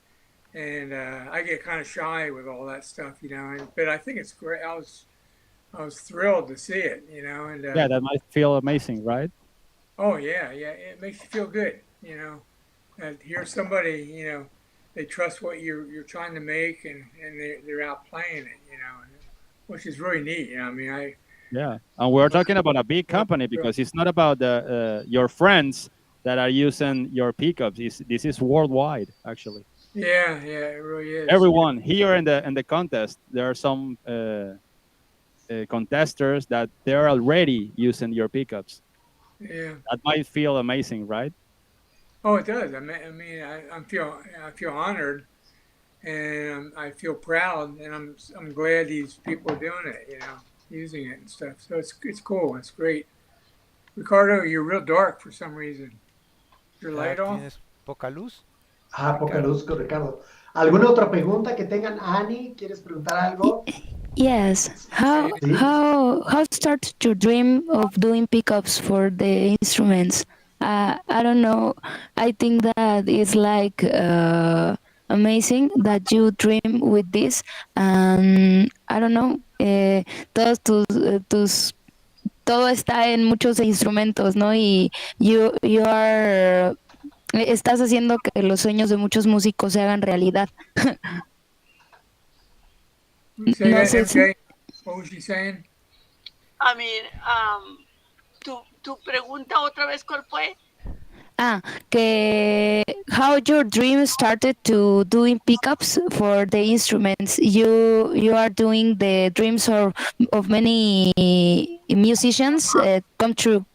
and I get kind of shy with all that stuff, you know. But I think it's great. I was thrilled to see it, you know. And Yeah, that might feel amazing, right? oh yeah, it makes you feel good, you know. And here's somebody, you know, they trust what you're trying to make, and they're out playing it, you know, which is really neat. You know, I mean, Yeah, and we're talking about a big company because it's not about your friends that are using your pickups. This is worldwide, actually. yeah, it really is. Everyone here in the contest, there are some contesters that they're already using your pickups. Yeah. That might feel amazing, right? Oh, it does. I feel honored, and I feel proud, and I'm glad these people are doing it, you know, using it and stuff. So it's cool. It's great. Ricardo, you're real dark for some reason. Your light off? ¿Tienes poca luz? Ah, poca luz con Ricardo. ¿Alguna otra pregunta que tengan? Annie, ¿quieres preguntar algo? Yes. How started your dream of doing pickups for the instruments? I don't know. I think that it's like amazing that you dream with this. I don't know. Todos todo está en muchos instrumentos, ¿no? Y you are estás haciendo que los sueños de muchos músicos se hagan realidad. Say No that, sé si. MJ. What was she saying? I mean, tu pregunta otra vez, ¿cuál fue? Que how your dream started to doing pickups for the instruments. You are doing the dreams of many musicians come true.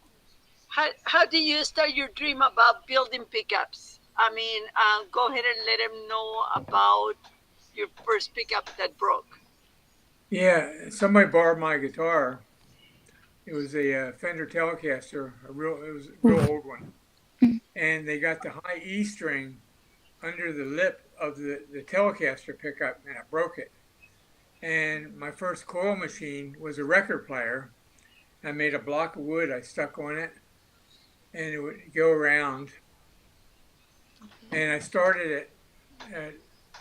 How did you start your dream about building pickups? I mean, go ahead and let them know about your first pickup that broke. Yeah, somebody borrowed my guitar. It was a Fender Telecaster, it was a real old one. And they got the high E string under the lip of the Telecaster pickup, and it broke it. And my first coil machine was a record player. I made a block of wood, I stuck on it, and it would go around. And I started it at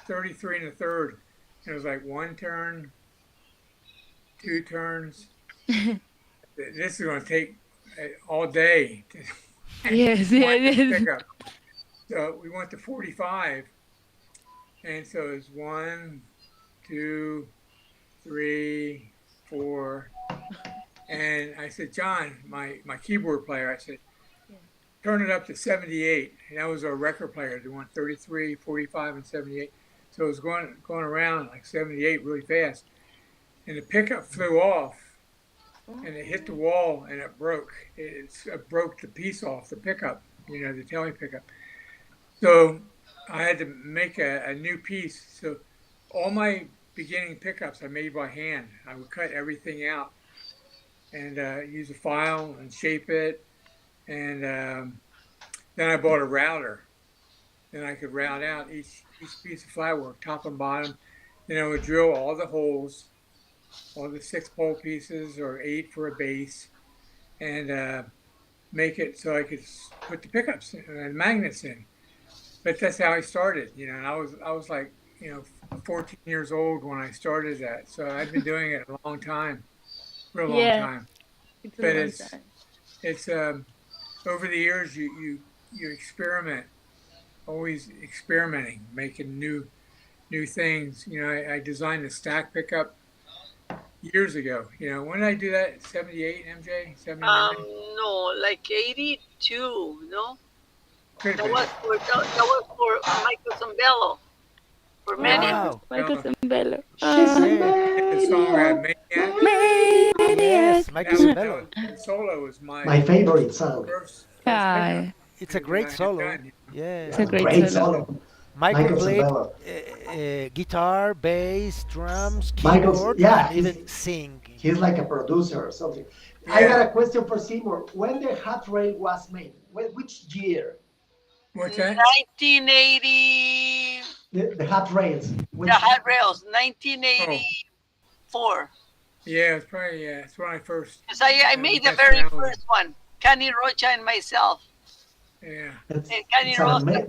33 1/3. It was like one turn, two turns. This is going to take all day. Yes. Pickup. So we went to 45, and so it's 1, 2, 3, 4, and I said, John, my keyboard player, I said, turn it up to 78, and that was our record player. They went 33, 45, and 78. So it was going around like 78 really fast, and the pickup flew off, and it hit the wall, and it broke. It broke the piece off the pickup, you know, the tele pickup. So I had to make a new piece. So all my beginning pickups I made by hand. I would cut everything out and use a file and shape it. And then I bought a router. Then I could route out each piece of flatwork, top and bottom. Then I would drill all the holes, all the 6 pole pieces or 8 for a bass, and make it so I could put the pickups and magnets in. But that's how I started, you know. And I was like, you know, 14 years old when I started that. So I've been doing it a long time, for a long time. But it's over the years you you experiment, always experimenting, making new things. You know, I designed a stack pickup years ago. You know, when did I do that? 78, MJ? 79? No, like 82, no? Could That have was for Michael Zambello. For many. Wow. Michael Zambello. She's a The song maniac. Maniac. Yes, Michael Zambello. The solo was My favorite song. first Ay, It's a great I had solo. done. Yeah. It's a great Great solo. solo. Michael Michael played Zambello. guitar, bass, drums, Michael's, keyboard, yeah, and even sing. he's like a producer or something. I got a question for Seymour. When the hot rail was made, which year? What's that? 1980. The hot rails. The Hot Rails, 1984. Yeah, it's probably, it's when I first. Because I made the messed very around with first one. Kenny Rocha and myself. it. Yeah. And Kenny It's Rocha. amazing.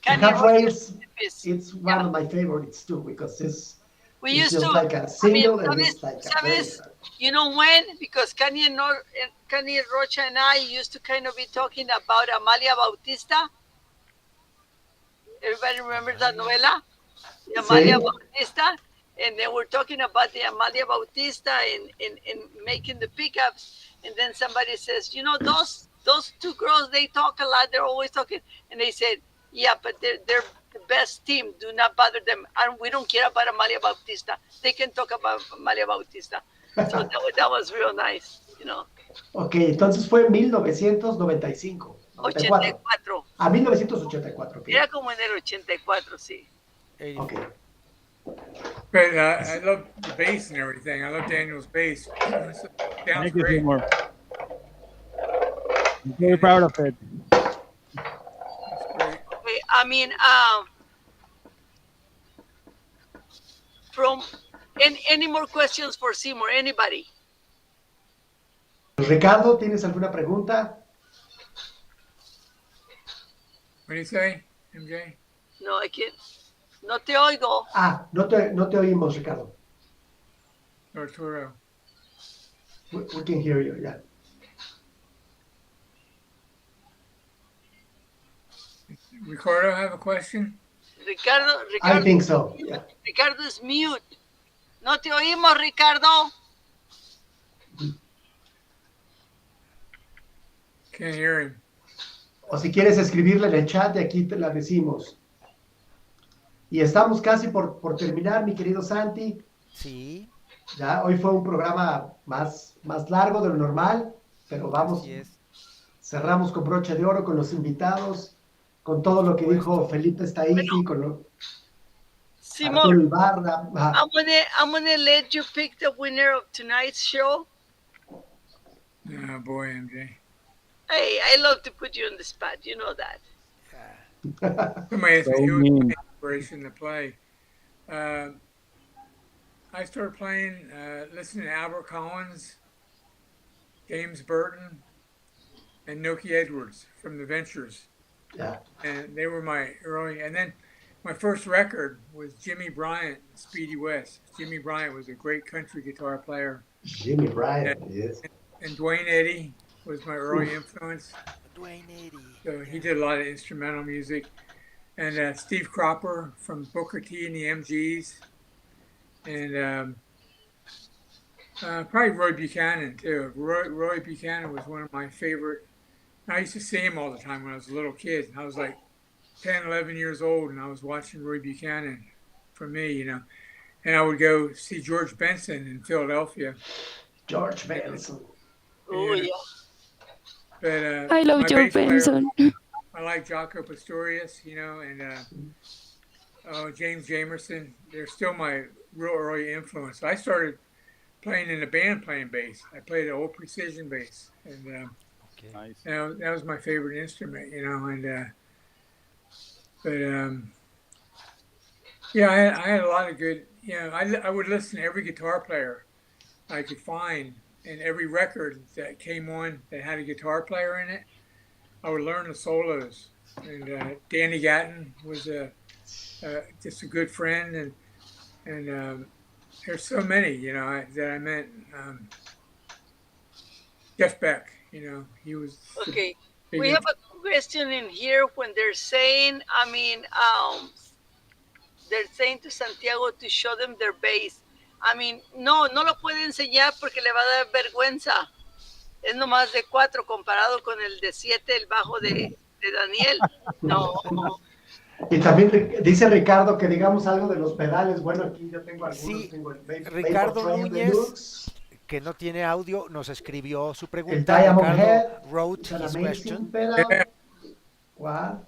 Kenny Hot Rocha. rails, it's one of my favorites too, because We it's used just to. like a single and ¿sabes- it's like a sabes? very, You know when? Because Kenny Rocha and I used to kind of be talking about Amalia Bautista. Everybody remembers that novela? The Amalia Bautista? And then we're talking about the Amalia Bautista and making the pickups. And then somebody says, you know, those two girls, they talk a lot. They're always talking. And they said, yeah, but they're the best team. Do not bother them. And we don't care about Amalia Bautista. They can talk about Amalia Bautista. So that was real nice, you know. Ok, entonces fue en 1995. 84. A 1984. Okay. Era como en el 84, sí. Okay. But I love the bass and everything. I love Daniel's bass. Sounds Thank you, great. Seymour. I'm very proud of it. That's great. Okay, I mean, from any more questions for Seymour? Anybody? Ricardo, ¿tienes alguna pregunta? What do you say, MJ? No, I can't. No te oigo. Ah, no te oímos, Ricardo. Arturo. We can hear you, yeah. Ricardo have a question? Ricardo, I think so, yeah. Ricardo is mute. No te oímos, Ricardo. Can't hear him. O si quieres escribirle en el chat, de aquí te la decimos. Y estamos casi por terminar, mi querido Santi. Sí. Ya, hoy fue un programa más largo de lo normal, pero vamos, Así es. cerramos con broche de oro con los invitados, con todo lo que dijo Felipe Staiti, con lo Seymour, Arturo Yabarra. I'm gonna let you pick the winner of tonight's show. Oh, boy, MJ. Hey, I love to put you on the spot. You know that. Somebody asked So me who was mean. my inspiration to play. I started playing, listening to Albert Collins, James Burton, and Noki Edwards from the Ventures. Yeah. And they were my early, and then my first record was Jimmy Bryant, Speedy West. Jimmy Bryant was a great country guitar player. Jimmy Bryant, yes. And Dwayne Eddy was my early influence. Dwayne Eddy. So he did a lot of instrumental music. And Steve Cropper from Booker T and the MGs. And probably Roy Buchanan, too. Roy Buchanan was one of my favorite. I used to see him all the time when I was a little kid. I was like 10, 11 years old, and I was watching Roy Buchanan for me, you know. And I would go see George Benson in Philadelphia. George Benson. Oh, yeah. But I love my George bass player, Benson. I like Jaco Pastorius, you know, and James Jamerson. They're still my real early influence. I started playing in a band playing bass. I played an old precision bass, and Okay. Nice. that was my favorite instrument, you know. And yeah, I had a lot of good. You know, I would listen to every guitar player I could find, and every record that came on that had a guitar player in it. I would learn the solos, and Danny Gatton was just a good friend, and there's so many, you know, that I met. Jeff Beck, you know, he was Okay. the We have question in here when they're saying, they're saying to Santiago to show them their bass. No lo puede enseñar porque le va a dar vergüenza. Es nomás de 4 comparado con el de 7, el bajo de Daniel. No. Y también dice Ricardo que digamos algo de los pedales. Bueno, aquí yo tengo algunos. Sí, tengo el Ricardo Vapor Trail Núñez, Deluxe, que no tiene audio, nos escribió su el pregunta. Diamond Ricardo Head, wrote it's an his amazing question. Yeah. Wow.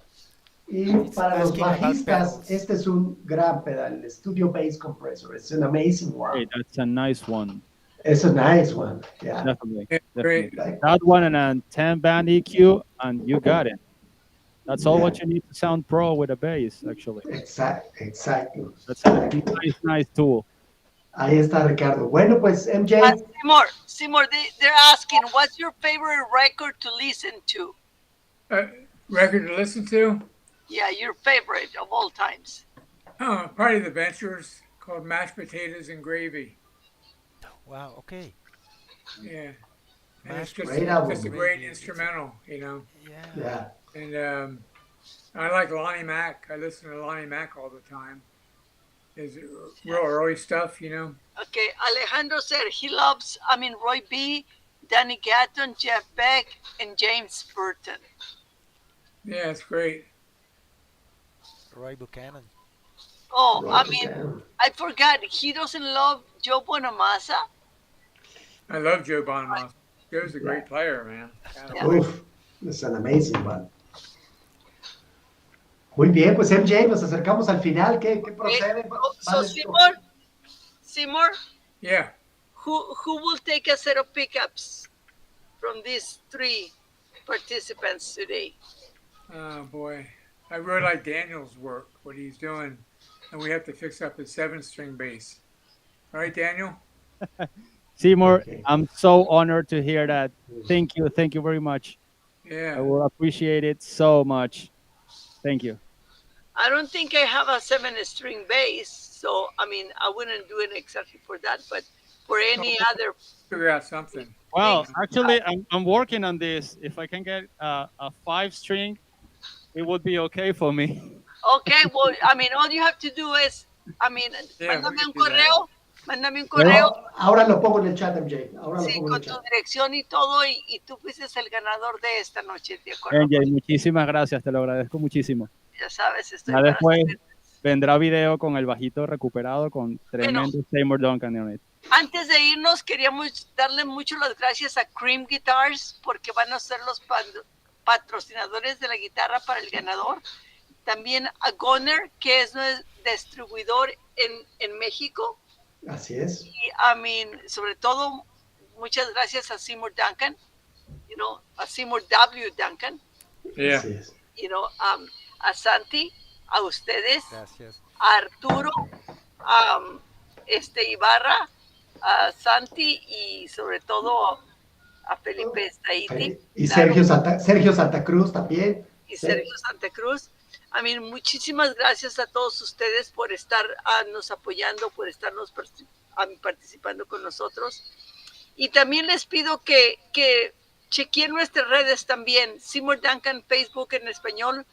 Y It's para los asking about bajistas, pedals. este es un gran pedal, el Studio Bass Compressor. It's an amazing one. Hey, that's a nice one. It's a nice one. Yeah. Definitely. Yeah, Definitely. great. That one and a 10 band EQ, and you got it. That's all Yeah. what you need to sound pro with a bass, actually. Exactly. That's a nice tool. Ahí está Ricardo. Bueno, pues MJ. Seymour, they're asking, what's your favorite record to listen to? Record to listen to? Yeah, your favorite of all times. Probably the Ventures, called Mashed Potatoes and Gravy. Wow, okay. Yeah. And it's Great album. just a great instrumental, you know. Yeah. And I like Lonnie Mack. I listen to Lonnie Mack all the time. His real early stuff, you know. Okay, Alejandro said he loves, Roy B., Danny Gatton, Jeff Beck, and James Burton. Yeah, it's great. Roy Buchanan. Oh, Roy Buchanan. I forgot, he doesn't love Joe Bonamassa. I love Joe Bonamassa. Joe's a great player, man. Yeah. Uf, it's an amazing one. Muy bien, pues MJ, nos acercamos al final. ¿Qué procede? So Seymour, Yeah. who will take a set of pickups from these 3 participants today? Oh, boy. I really like Daniel's work, what he's doing. And we have to fix up his 7-string bass. All right, Daniel? Seymour, Okay. I'm so honored to hear that. Thank you very much. I Yeah. will appreciate it so much. Thank you. I don't think I have a 7-string bass, so I wouldn't do it exactly for that, but for any other. Figure out something. Well, actually, I'm working on this. If I can get a 5-string, it would be okay for me. Okay, well, all you have to do is, Yeah, mándame un we can do that. mándame un Bueno, correo, ahora lo pongo en el chat, MJ. Ahora lo sí, pongo en con el tu chat. dirección y todo, y tú fuiste el ganador de esta noche, ¿de acuerdo? MJ, muchísimas gracias, te lo agradezco muchísimo. Ya sabes, estoy Ya para después servir. vendrá video con el bajito recuperado con tremendo Seymour Duncan en it. Antes de irnos, queríamos darle muchas las gracias a Cream Guitars porque van a ser los patrocinadores de la guitarra para el ganador. También a Goner, que es nuestro distribuidor en México. Así es. Y, sobre todo, muchas gracias a Seymour Duncan, a Seymour W. Duncan, Yeah. Así es. a Santi, a ustedes, Gracias. a Arturo, a Yabarra, a Santi y sobre todo a Felipe Staiti. Y claro, Sergio Santa Cruz también. y Sergio Santa Cruz. Muchísimas gracias a todos ustedes por estarnos apoyando, por estarnos participando con nosotros. Y también les pido que chequeen nuestras redes también, Seymour Duncan Facebook en español,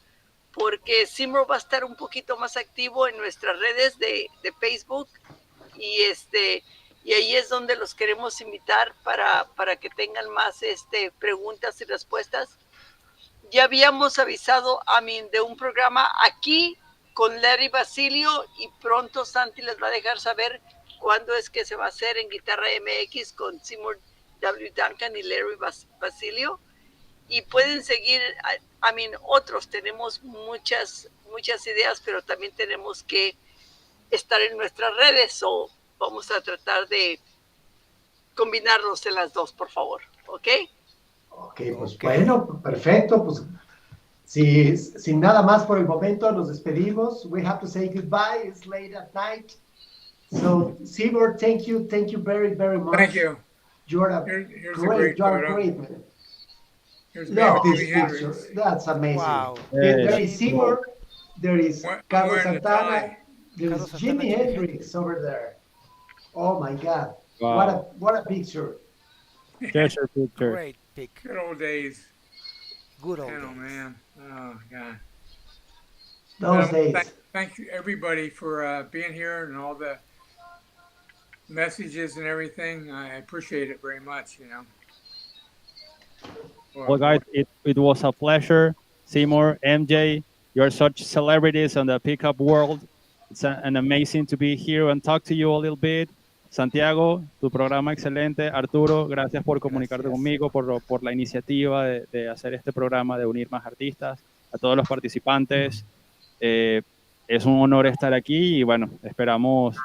porque Seymour va a estar un poquito más activo en nuestras redes de Facebook y ahí es donde los queremos invitar para que tengan más preguntas y respuestas. Ya habíamos avisado de un programa aquí con Larry Basilio y pronto Santi les va a dejar saber cuándo es que se va a hacer en Guitarra MX con Seymour W. Duncan y Larry Basilio. Y pueden seguir, otros, tenemos muchas ideas, pero también tenemos que estar en nuestras redes o vamos a tratar de combinarnos en las dos, por favor, ¿ok? Ok, pues bueno, perfecto. Pues sin nada más por el momento, nos despedimos. We have to say goodbye. It's late at night. So, Seymour, thank you very, very much. Thank you. You're a Here's a great, great you're photo. great, man. Here's Look, Jimi this Hendrix. picture. That's amazing. Wow. There is Seymour, there is Wearing Carlos the Santana, tie. there's Carlos Santana, Jimi Jimi Hendrix over there. Oh my God. Wow. What a picture. Treasure picture. Great pick. Good old days. Good old Oh, days. man. Oh, God. Those days. Thank you, everybody, for being here and all the messages and everything. I appreciate it very much, you know. Well, guys, it was a pleasure. Seymour, MJ, you're such celebrities in the pickup world. It's an amazing to be here and talk to you a little bit. Santiago, tu programa excelente. Arturo, gracias por comunicarte Gracias. conmigo, por la iniciativa de hacer este programa, de unir más artistas. A todos los participantes, es un honor estar aquí y bueno, esperamos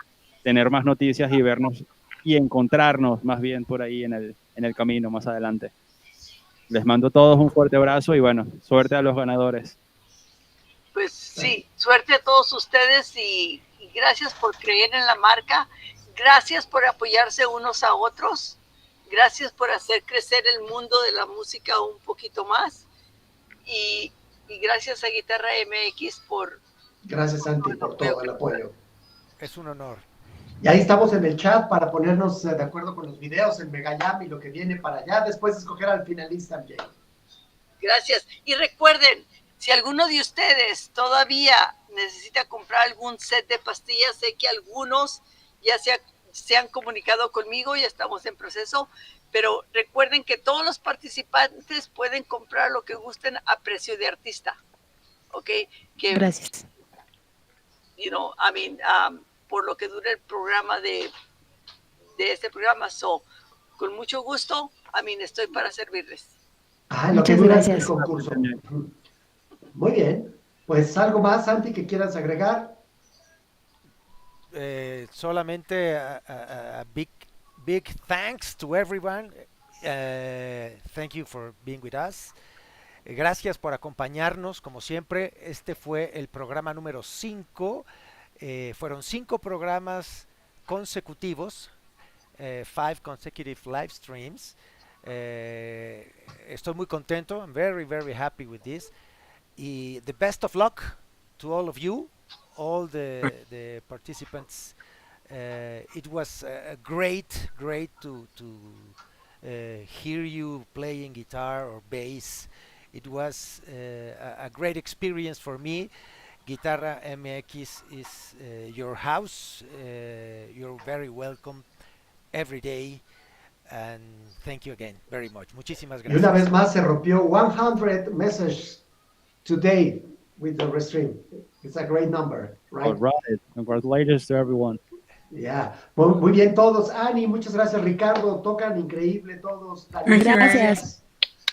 tener más noticias y vernos y encontrarnos más bien por ahí en el camino más adelante. Les mando a todos un fuerte abrazo y bueno, suerte a los ganadores. Pues sí, suerte a todos ustedes y gracias por creer en la marca, gracias por apoyarse unos a otros, gracias por hacer crecer el mundo de la música un poquito más y gracias a Guitarra MX por... Gracias, Santi, por todo el apoyo. Es un honor. Y ahí estamos en el chat para ponernos de acuerdo con los videos, el Mega Jam y lo que viene para allá. Después escoger al finalista, MJ. Gracias. Y recuerden, si alguno de ustedes todavía necesita comprar algún set de pastillas, sé que algunos ya se han comunicado conmigo, ya estamos en proceso, pero recuerden que todos los participantes pueden comprar lo que gusten a precio de artista. ¿Ok? Gracias. Por lo que dura el programa de este programa. Con mucho gusto, estoy para servirles. Lo que Muchas dura gracias. el concurso. Muy bien. Pues algo más, Santi, que quieras agregar. Solamente a big thanks to everyone. Thank you for being with us. Gracias por acompañarnos, como siempre. Este fue el programa número 5. Fueron 5 programas consecutivos, 5 consecutive live streams. Estoy muy contento. I'm very, very happy with this. Y the best of luck to all of you, all the participants. It was great to hear you playing guitar or bass. It was a great experience for me. Guitarra MX is your house. You're very welcome every day. And thank you again very much. Muchísimas gracias. Y una vez más se rompió 100 messages today with the restream. It's a great number, right? All right. Congratulations to everyone. Yeah. Muy bien todos. Ani, muchas gracias. Ricardo, tocan increíble todos. Gracias.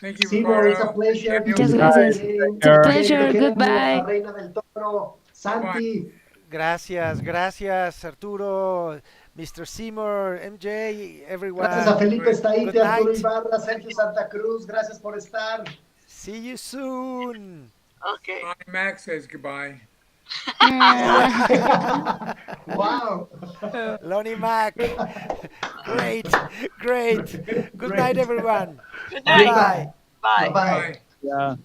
Thank you, Seymour, it's a Ricardo. pleasure. Muchas gracias. It's a pleasure. Goodbye. La Reina del Toro. Santi. Gracias Arturo, Mr. Seymour, MJ, everyone. Gracias a Felipe Staiti, Good Arturo night. Yabarra, Sergio Santa Cruz. Gracias por estar. See you soon. Okay. Max says goodbye. Wow. Lonnie Mac. Great. Good night, everyone. Good night. Bye. Bye. Bye. Yeah.